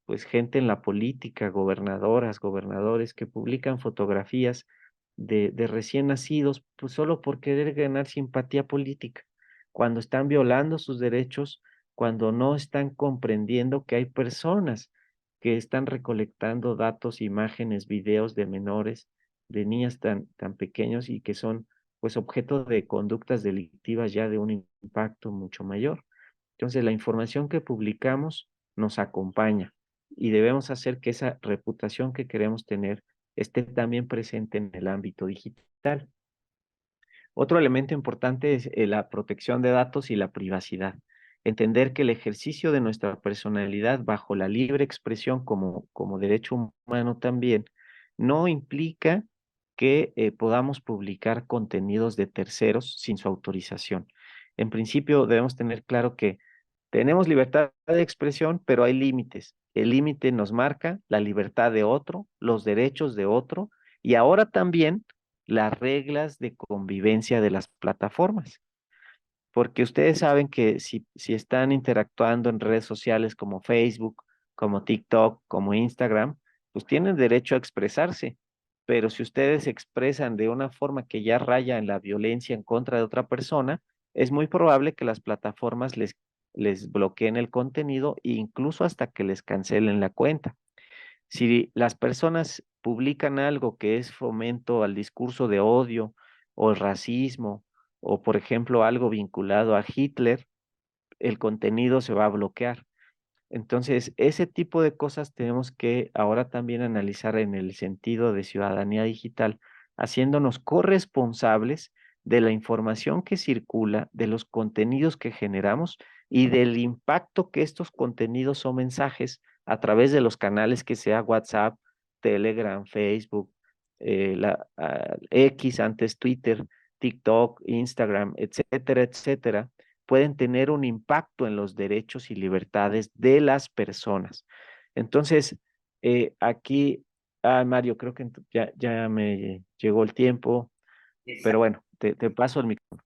pues gente en la política, gobernadoras, gobernadores que publican fotografías de recién nacidos pues solo por querer ganar simpatía política, cuando están violando sus derechos, cuando no están comprendiendo que hay personas que están recolectando datos, imágenes, videos de menores, de niñas tan pequeños y que son pues objeto de conductas delictivas ya de un impacto mucho mayor. Entonces, la información que publicamos nos acompaña y debemos hacer que esa reputación que queremos tener esté también presente en el ámbito digital. Otro elemento importante es la protección de datos y la privacidad. Entender que el ejercicio de nuestra personalidad bajo la libre expresión como derecho humano también no implica que podamos publicar contenidos de terceros sin su autorización. En principio debemos tener claro que tenemos libertad de expresión, pero hay límites. El límite nos marca la libertad de otro, los derechos de otro y ahora también las reglas de convivencia de las plataformas. Porque ustedes saben que si están interactuando en redes sociales como Facebook, como TikTok, como Instagram, pues tienen derecho a expresarse. Pero si ustedes se expresan de una forma que ya raya en la violencia en contra de otra persona, es muy probable que las plataformas les bloqueen el contenido e incluso hasta que les cancelen la cuenta. Si las personas publican algo que es fomento al discurso de odio o racismo, o por ejemplo algo vinculado a Hitler, el contenido se va a bloquear. Entonces, ese tipo de cosas tenemos que ahora también analizar en el sentido de ciudadanía digital, haciéndonos corresponsables de la información que circula, de los contenidos que generamos y del impacto que estos contenidos o mensajes a través de los canales que sea WhatsApp, Telegram, Facebook, X, antes Twitter, TikTok, Instagram, etcétera, etcétera, pueden tener un impacto en los derechos y libertades de las personas. Entonces, aquí, Mario, creo que ya me llegó el tiempo, pero bueno, te paso el micrófono.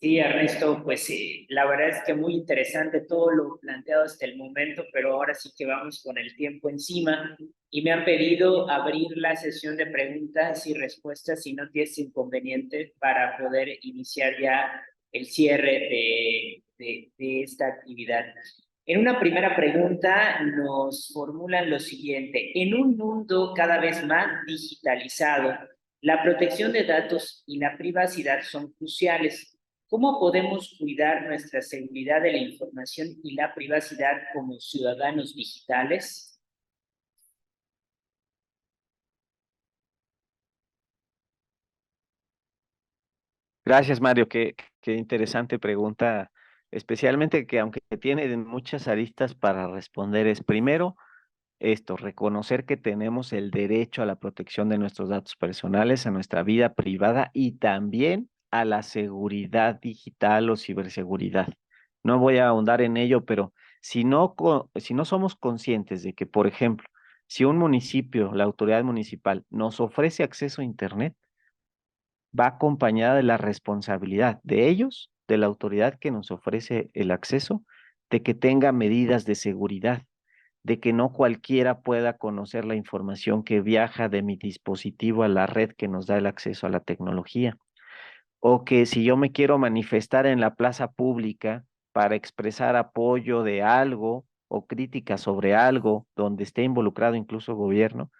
Sí, Ernesto, pues la verdad es que muy interesante todo lo planteado hasta el momento, pero ahora sí que vamos con el tiempo encima y me han pedido abrir la sesión de preguntas y respuestas si no tienes inconveniente para poder iniciar ya el cierre de esta actividad. En una primera pregunta nos formulan lo siguiente: en un mundo cada vez más digitalizado, la protección de datos y la privacidad son cruciales. ¿Cómo podemos cuidar nuestra seguridad de la información y la privacidad como ciudadanos digitales? Gracias, Mario, qué interesante pregunta, especialmente que aunque tiene muchas aristas para responder, es primero esto, reconocer que tenemos el derecho a la protección de nuestros datos personales, a nuestra vida privada y también a la seguridad digital o ciberseguridad. No voy a ahondar en ello, pero si no somos conscientes de que, por ejemplo, si un municipio, la autoridad municipal, nos ofrece acceso a Internet, va acompañada de la responsabilidad de ellos, de la autoridad que nos ofrece el acceso, de que tenga medidas de seguridad, de que no cualquiera pueda conocer la información que viaja de mi dispositivo a la red que nos da el acceso a la tecnología. O que si yo me quiero manifestar en la plaza pública para expresar apoyo de algo o crítica sobre algo donde esté involucrado incluso el gobierno,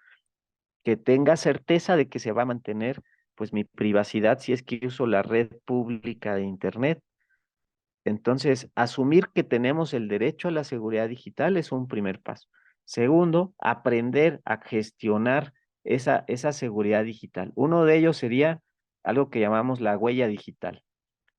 que tenga certeza de que se va a mantener pues mi privacidad si es que uso la red pública de Internet. Entonces, asumir que tenemos el derecho a la seguridad digital es un primer paso. Segundo, aprender a gestionar esa seguridad digital. Uno de ellos sería algo que llamamos la huella digital.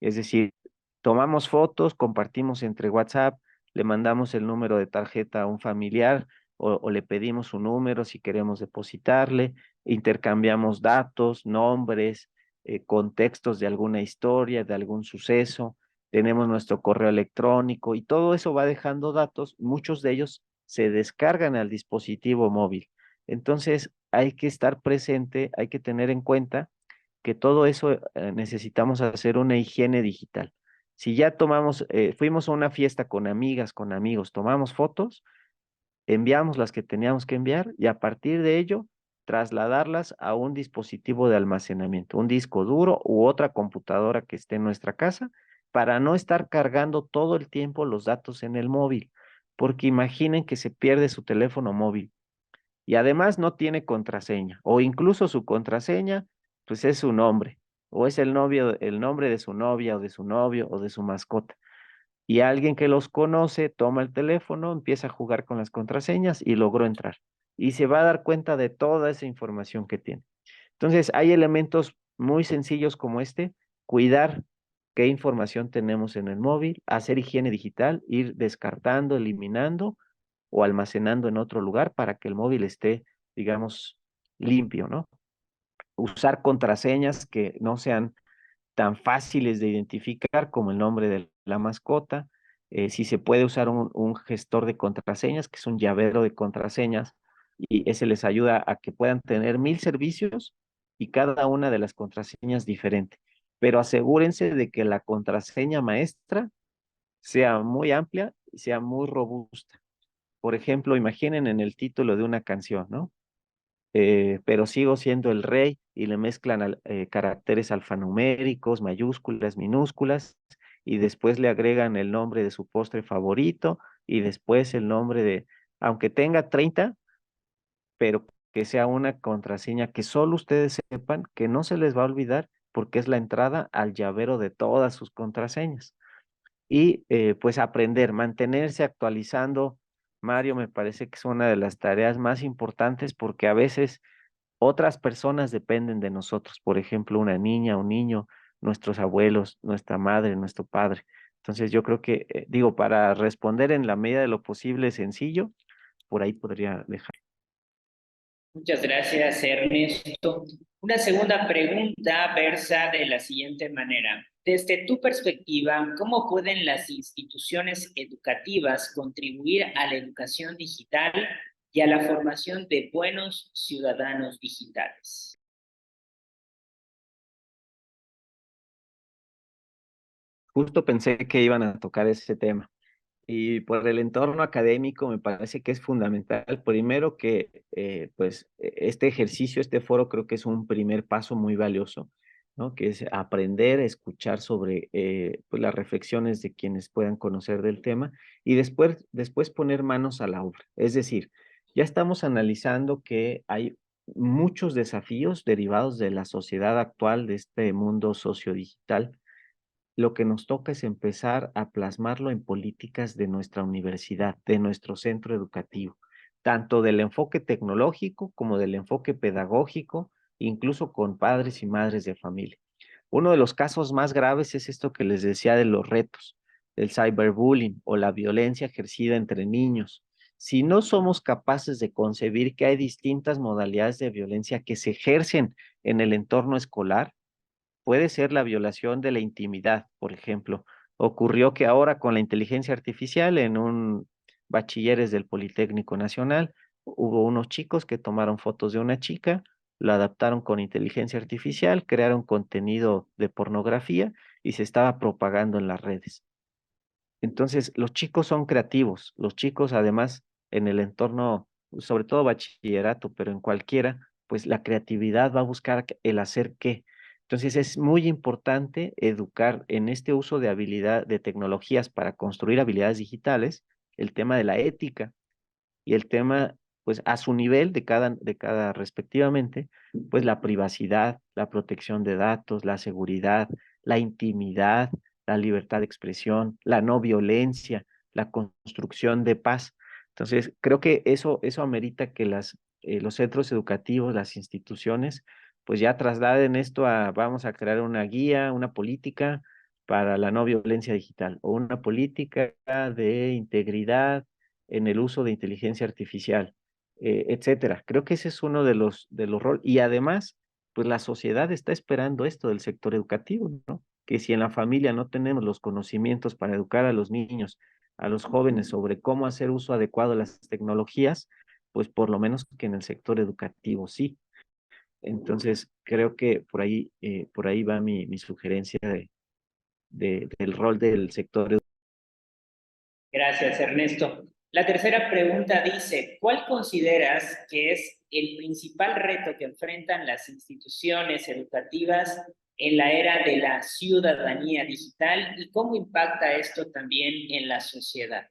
Es decir, tomamos fotos, compartimos entre WhatsApp, le mandamos el número de tarjeta a un familiar o le pedimos su número si queremos depositarle, intercambiamos datos, nombres, contextos de alguna historia, de algún suceso, tenemos nuestro correo electrónico y todo eso va dejando datos, muchos de ellos se descargan al dispositivo móvil. Entonces hay que estar presente, hay que tener en cuenta que todo eso necesitamos hacer una higiene digital. Si ya tomamos, fuimos a una fiesta con amigas, con amigos, tomamos fotos, enviamos las que teníamos que enviar y a partir de ello trasladarlas a un dispositivo de almacenamiento, un disco duro u otra computadora que esté en nuestra casa para no estar cargando todo el tiempo los datos en el móvil, porque imaginen que se pierde su teléfono móvil y además no tiene contraseña o incluso su contraseña pues es su nombre o es el nombre de su novia o de su novio o de su mascota. Y alguien que los conoce toma el teléfono, empieza a jugar con las contraseñas y logró entrar. Y se va a dar cuenta de toda esa información que tiene. Entonces, hay elementos muy sencillos como este, cuidar qué información tenemos en el móvil, hacer higiene digital, ir descartando, eliminando o almacenando en otro lugar para que el móvil esté, digamos, limpio, ¿no? usar contraseñas que no sean tan fáciles de identificar como el nombre de la mascota. Si se puede usar un gestor de contraseñas, que es un llavero de contraseñas, y ese les ayuda a que puedan tener 1000 servicios y cada una de las contraseñas diferente. Pero asegúrense de que la contraseña maestra sea muy amplia y sea muy robusta. Por ejemplo, imaginen en el título de una canción, ¿no? Pero sigo siendo el rey y le mezclan caracteres alfanuméricos, mayúsculas, minúsculas, y después le agregan el nombre de su postre favorito y después el nombre de, aunque tenga 30, pero que sea una contraseña que solo ustedes sepan, que no se les va a olvidar porque es la entrada al llavero de todas sus contraseñas. Y pues aprender, mantenerse actualizando. Mario, me parece que es una de las tareas más importantes porque a veces otras personas dependen de nosotros, por ejemplo, una niña, un niño, nuestros abuelos, nuestra madre, nuestro padre. Entonces yo creo que, digo, para responder en la medida de lo posible sencillo, por ahí podría dejar. Muchas gracias, Ernesto. Una segunda pregunta versa de la siguiente manera. Desde tu perspectiva, ¿cómo pueden las instituciones educativas contribuir a la educación digital y a la formación de buenos ciudadanos digitales? Justo pensé que iban a tocar ese tema. Y por el entorno académico me parece que es fundamental, primero que este ejercicio, este foro creo que es un primer paso muy valioso, ¿no? Que es aprender a escuchar sobre pues las reflexiones de quienes puedan conocer del tema y después poner manos a la obra. Es decir, ya estamos analizando que hay muchos desafíos derivados de la sociedad actual, de este mundo sociodigital. Lo que nos toca es empezar a plasmarlo en políticas de nuestra universidad, de nuestro centro educativo, tanto del enfoque tecnológico como del enfoque pedagógico, incluso con padres y madres de familia. Uno de los casos más graves es esto que les decía de los retos, el cyberbullying o la violencia ejercida entre niños. Si no somos capaces de concebir que hay distintas modalidades de violencia que se ejercen en el entorno escolar, puede ser la violación de la intimidad, por ejemplo. Ocurrió que ahora con la inteligencia artificial en un bachilleres del Politécnico Nacional, hubo unos chicos que tomaron fotos de una chica, la adaptaron con inteligencia artificial, crearon contenido de pornografía y se estaba propagando en las redes. Entonces, los chicos son creativos, los chicos además en el entorno, sobre todo bachillerato, pero en cualquiera, pues la creatividad va a buscar el hacer qué. Entonces, es muy importante educar en este uso de habilidad, de tecnologías para construir habilidades digitales, el tema de la ética y el tema, pues a su nivel de cada respectivamente, pues la privacidad, la protección de datos, la seguridad, la intimidad, la libertad de expresión, la no violencia, la construcción de paz. Entonces, creo que eso amerita que los centros educativos, las instituciones, pues ya trasladen esto a, vamos a crear una guía, una política para la no violencia digital o una política de integridad en el uso de inteligencia artificial, etcétera. Creo que ese es uno de los roles. Y además, pues la sociedad está esperando esto del sector educativo, ¿no? Que si en la familia no tenemos los conocimientos para educar a los niños, a los jóvenes sobre cómo hacer uso adecuado de las tecnologías, pues por lo menos que en el sector educativo sí. Entonces, creo que por ahí va mi sugerencia del rol del sector educativo. Gracias, Ernesto. La tercera pregunta dice, ¿cuál consideras que es el principal reto que enfrentan las instituciones educativas en la era de la ciudadanía digital y cómo impacta esto también en la sociedad?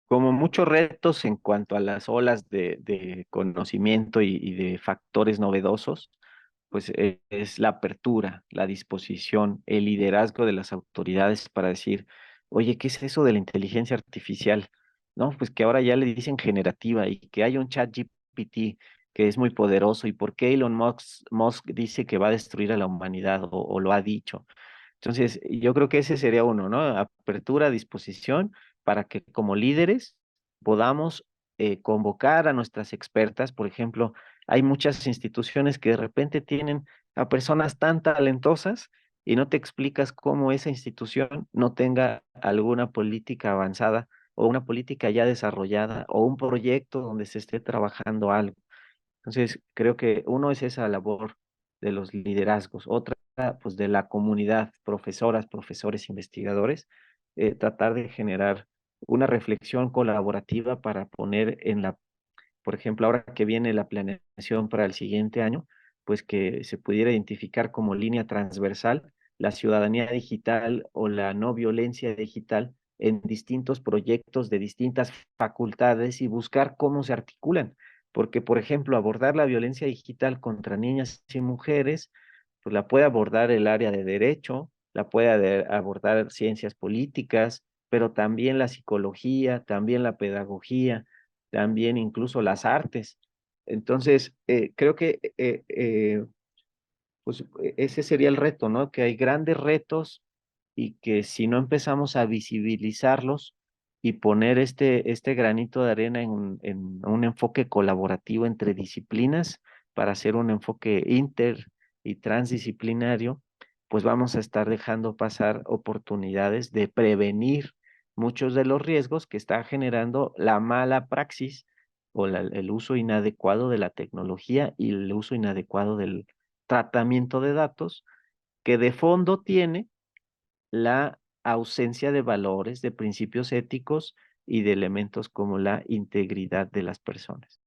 Como muchos retos en cuanto a las olas de conocimiento y de factores novedosos, pues es la apertura, la disposición, el liderazgo de las autoridades para decir, oye, ¿qué es eso de la inteligencia artificial? No, pues que ahora ya le dicen generativa y que hay un chat GPT que es muy poderoso y por qué Elon Musk dice que va a destruir a la humanidad o lo ha dicho. Entonces, yo creo que ese sería uno, ¿no? Apertura, disposición para que como líderes podamos convocar a nuestras expertas. Por ejemplo, hay muchas instituciones que de repente tienen a personas tan talentosas y no te explicas cómo esa institución no tenga alguna política avanzada o una política ya desarrollada o un proyecto donde se esté trabajando algo. Entonces, creo que uno es esa labor de los liderazgos, otra, pues de la comunidad, profesoras, profesores, investigadores, tratar de generar una reflexión colaborativa para poner en la, por ejemplo, ahora que viene la planeación para el siguiente año, pues que se pudiera identificar como línea transversal la ciudadanía digital o la no violencia digital en distintos proyectos de distintas facultades y buscar cómo se articulan. Porque, por ejemplo, abordar la violencia digital contra niñas y mujeres, pues la puede abordar el área de derecho, la puede abordar ciencias políticas, pero también la psicología, también la pedagogía, también incluso las artes. Entonces, creo que pues ese sería el reto, ¿no? Que hay grandes retos y que si no empezamos a visibilizarlos y poner este granito de arena en un enfoque colaborativo entre disciplinas para hacer un enfoque inter y transdisciplinario, pues vamos a estar dejando pasar oportunidades de prevenir muchos de los riesgos que está generando la mala praxis o el uso inadecuado de la tecnología y el uso inadecuado del tratamiento de datos, que de fondo tiene la ausencia de valores, de principios éticos y de elementos como la integridad de las personas.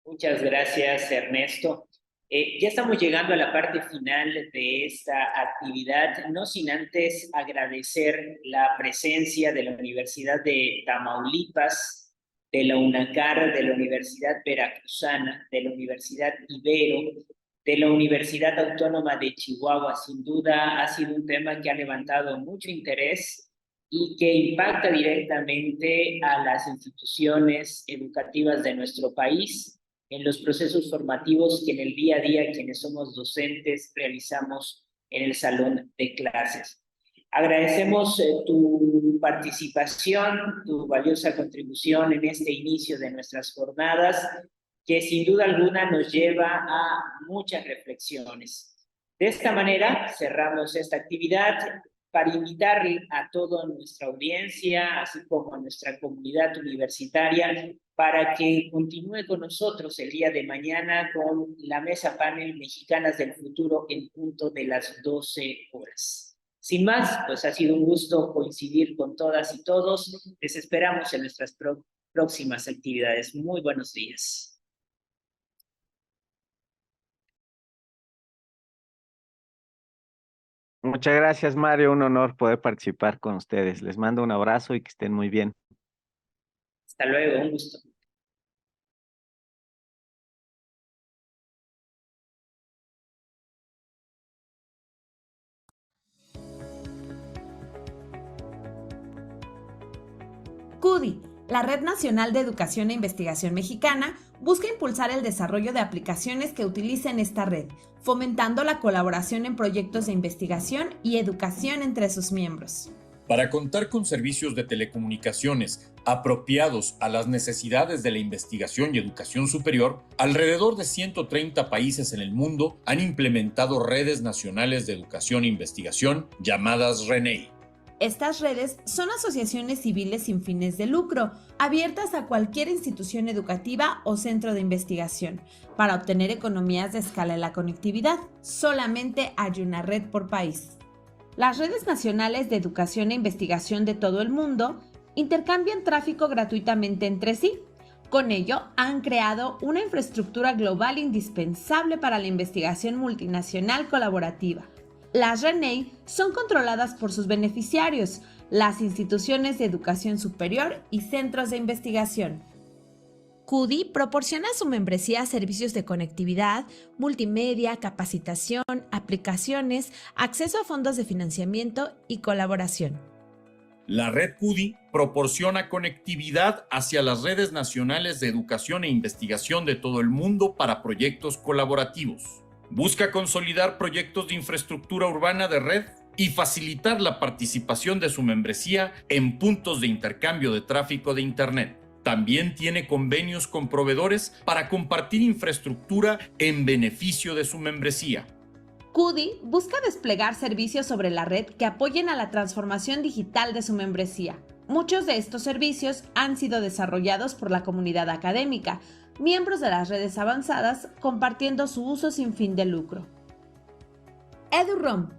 Muchas gracias, Ernesto. Ya estamos llegando a la parte final de esta actividad, no sin antes agradecer la presencia de la Universidad de Tamaulipas, de la UNACAR, de la Universidad Veracruzana, de la Universidad Ibero, de la Universidad Autónoma de Chihuahua. Sin duda ha sido un tema que ha levantado mucho interés y que impacta directamente a las instituciones educativas de nuestro país en los procesos formativos que en el día a día quienes somos docentes realizamos en el salón de clases. Agradecemos tu participación, tu valiosa contribución en este inicio de nuestras jornadas, que sin duda alguna nos lleva a muchas reflexiones. De esta manera cerramos esta actividad para invitar a toda nuestra audiencia, así como a nuestra comunidad universitaria, para que continúe con nosotros el día de mañana con la mesa panel Mexicanas del Futuro en punto de las 12 horas. Sin más, pues ha sido un gusto coincidir con todas y todos. Les esperamos en nuestras próximas actividades. Muy buenos días. Muchas gracias, Mario. Un honor poder participar con ustedes. Les mando un abrazo y que estén muy bien. Hasta luego, un gusto. CUDI, la Red Nacional de Educación e Investigación Mexicana, busca impulsar el desarrollo de aplicaciones que utilicen esta red, fomentando la colaboración en proyectos de investigación y educación entre sus miembros. Para contar con servicios de telecomunicaciones apropiados a las necesidades de la investigación y educación superior, alrededor de 130 países en el mundo han implementado redes nacionales de educación e investigación llamadas RENEI. Estas redes son asociaciones civiles sin fines de lucro, abiertas a cualquier institución educativa o centro de investigación, para obtener economías de escala en la conectividad. Solamente hay una red por país. Las redes nacionales de educación e investigación de todo el mundo intercambian tráfico gratuitamente entre sí. Con ello, han creado una infraestructura global indispensable para la investigación multinacional colaborativa. Las RENEI son controladas por sus beneficiarios, las instituciones de educación superior y centros de investigación. CUDI proporciona a su membresía servicios de conectividad, multimedia, capacitación, aplicaciones, acceso a fondos de financiamiento y colaboración. La red CUDI proporciona conectividad hacia las redes nacionales de educación e investigación de todo el mundo para proyectos colaborativos. Busca consolidar proyectos de infraestructura urbana de red y facilitar la participación de su membresía en puntos de intercambio de tráfico de Internet. También tiene convenios con proveedores para compartir infraestructura en beneficio de su membresía. Kudi busca desplegar servicios sobre la red que apoyen a la transformación digital de su membresía. Muchos de estos servicios han sido desarrollados por la comunidad académica, miembros de las redes avanzadas, compartiendo su uso sin fin de lucro. EduRoam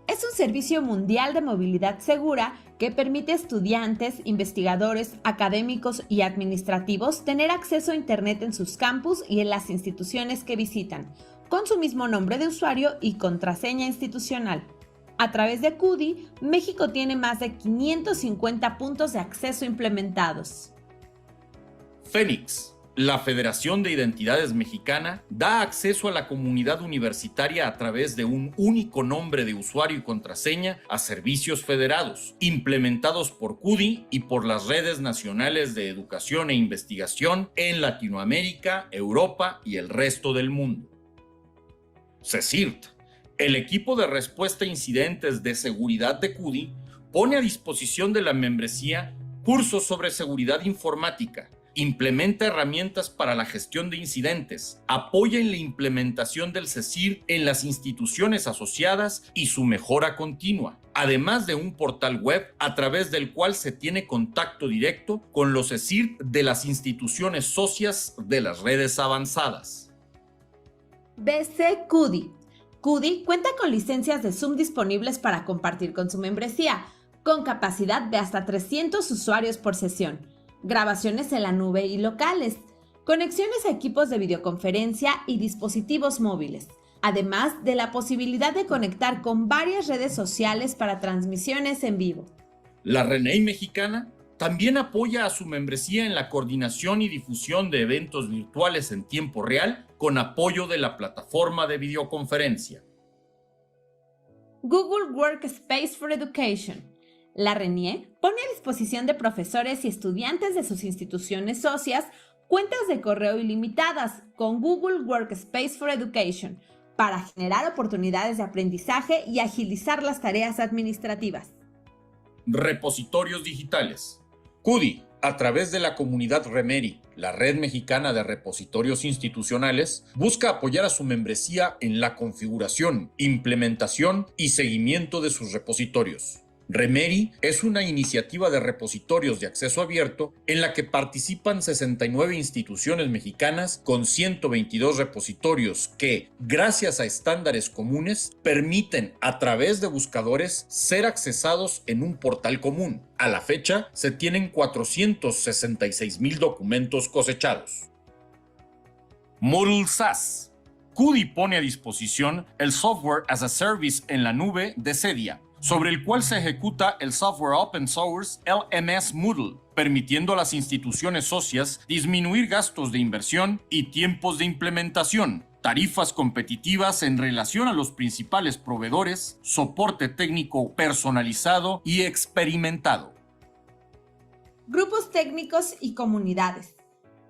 es un servicio mundial de movilidad segura que permite a estudiantes, investigadores, académicos y administrativos tener acceso a Internet en sus campus y en las instituciones que visitan, con su mismo nombre de usuario y contraseña institucional. A través de Kudi, México tiene más de 550 puntos de acceso implementados. Fénix, la Federación de Identidades Mexicana, da acceso a la comunidad universitaria a través de un único nombre de usuario y contraseña a servicios federados, implementados por Kudi y por las redes nacionales de educación e investigación en Latinoamérica, Europa y el resto del mundo. CECIRT, el equipo de respuesta a incidentes de seguridad de Kudi, pone a disposición de la membresía cursos sobre seguridad informática, implementa herramientas para la gestión de incidentes, apoya en la implementación del CECIRT en las instituciones asociadas y su mejora continua, además de un portal web a través del cual se tiene contacto directo con los CECIRT de las instituciones socias de las redes avanzadas. BC Kudi. Kudi cuenta con licencias de Zoom disponibles para compartir con su membresía, con capacidad de hasta 300 usuarios por sesión, grabaciones en la nube y locales, conexiones a equipos de videoconferencia y dispositivos móviles, además de la posibilidad de conectar con varias redes sociales para transmisiones en vivo. La RENEI mexicana también apoya a su membresía en la coordinación y difusión de eventos virtuales en tiempo real con apoyo de la plataforma de videoconferencia. Google Workspace for Education. La RENIE pone a disposición de profesores y estudiantes de sus instituciones socias cuentas de correo ilimitadas con Google Workspace for Education para generar oportunidades de aprendizaje y agilizar las tareas administrativas. Repositorios digitales. Kudi, a través de la comunidad Remeri, la Red Mexicana de Repositorios Institucionales, busca apoyar a su membresía en la configuración, implementación y seguimiento de sus repositorios. Remeri es una iniciativa de repositorios de acceso abierto en la que participan 69 instituciones mexicanas con 122 repositorios que, gracias a estándares comunes, permiten a través de buscadores ser accesados en un portal común. A la fecha, se tienen 466,000 documentos cosechados. Moodle SaaS. Kudi pone a disposición el Software as a Service en la nube de Cedia, sobre el cual se ejecuta el software open source LMS Moodle, permitiendo a las instituciones socias disminuir gastos de inversión y tiempos de implementación, tarifas competitivas en relación a los principales proveedores, soporte técnico personalizado y experimentado. Grupos técnicos y comunidades.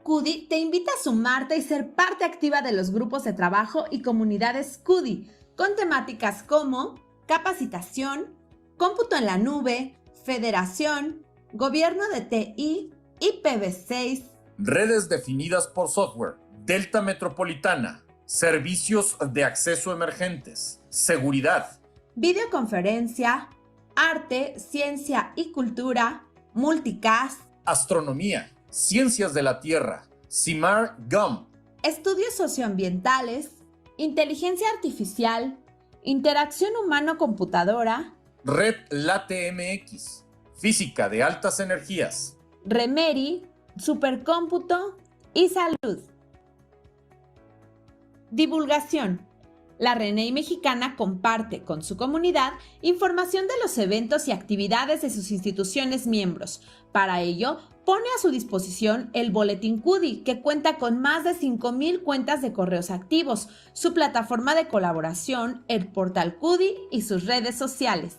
Kudi te invita a sumarte y ser parte activa de los grupos de trabajo y comunidades Kudi, con temáticas como capacitación, cómputo en la nube, federación, gobierno de TI, IPv6, redes definidas por software, Delta Metropolitana, servicios de acceso emergentes, seguridad, videoconferencia, arte, ciencia y cultura, multicast, astronomía, ciencias de la Tierra, CIMAR GUM, estudios socioambientales, inteligencia artificial, interacción humano-computadora, Red LaTeMX, física de altas energías, Remeri, supercómputo y salud. Divulgación. La RENEI mexicana comparte con su comunidad información de los eventos y actividades de sus instituciones miembros. Para ello, pone a su disposición el Boletín Kudi, que cuenta con más de 5,000 cuentas de correos activos, su plataforma de colaboración, el portal Kudi y sus redes sociales.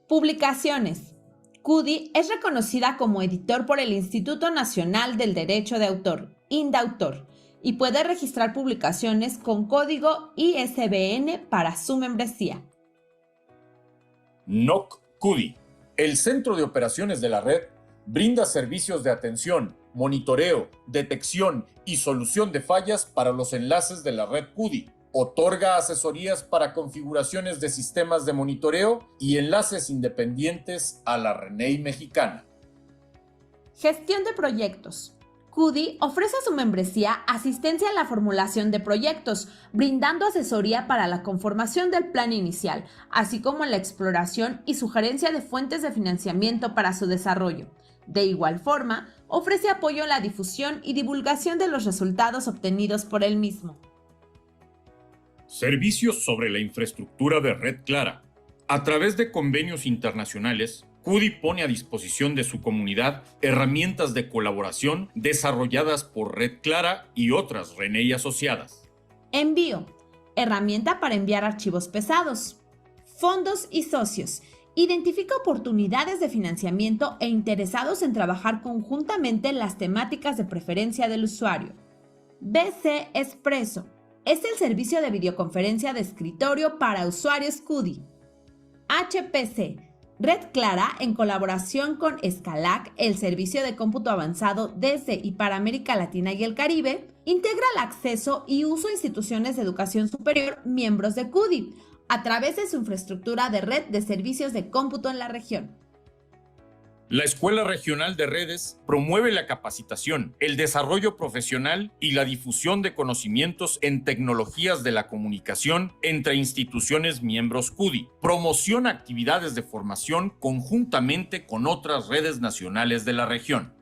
Publicaciones. Kudi es reconocida como editor por el Instituto Nacional del Derecho de Autor, INDAUTOR, y puede registrar publicaciones con código ISBN para su membresía. NOC-CUDI, el centro de operaciones de la red, brinda servicios de atención, monitoreo, detección y solución de fallas para los enlaces de la red CUDI. Otorga asesorías para configuraciones de sistemas de monitoreo y enlaces independientes a la RENEI mexicana. Gestión de proyectos. CUDI ofrece a su membresía asistencia en la formulación de proyectos, brindando asesoría para la conformación del plan inicial, así como en la exploración y sugerencia de fuentes de financiamiento para su desarrollo. De igual forma, ofrece apoyo en la difusión y divulgación de los resultados obtenidos por él mismo. Servicios sobre la infraestructura de Red Clara. A través de convenios internacionales, CUDI pone a disposición de su comunidad herramientas de colaboración desarrolladas por Red Clara y otras RENEI asociadas. Envío. Herramienta para enviar archivos pesados. Fondos y socios. Identifica oportunidades de financiamiento e interesados en trabajar conjuntamente en las temáticas de preferencia del usuario. BC Expreso. Es el servicio de videoconferencia de escritorio para usuarios CUDI. HPC. Red Clara, en colaboración con Scalac, el servicio de cómputo avanzado desde y para América Latina y el Caribe, integra el acceso y uso a instituciones de educación superior miembros de CUDI, a través de su infraestructura de red de servicios de cómputo en la región. La Escuela Regional de Redes promueve la capacitación, el desarrollo profesional y la difusión de conocimientos en tecnologías de la comunicación entre instituciones miembros CUDI. Promociona actividades de formación conjuntamente con otras redes nacionales de la región.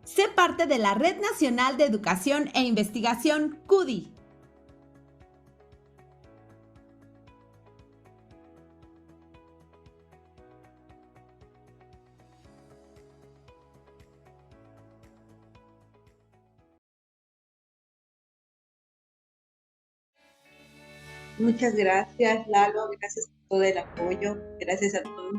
Sé parte de la Red Nacional de Educación e Investigación CUDI. Muchas gracias, Lalo. Gracias por todo el apoyo. Gracias a todos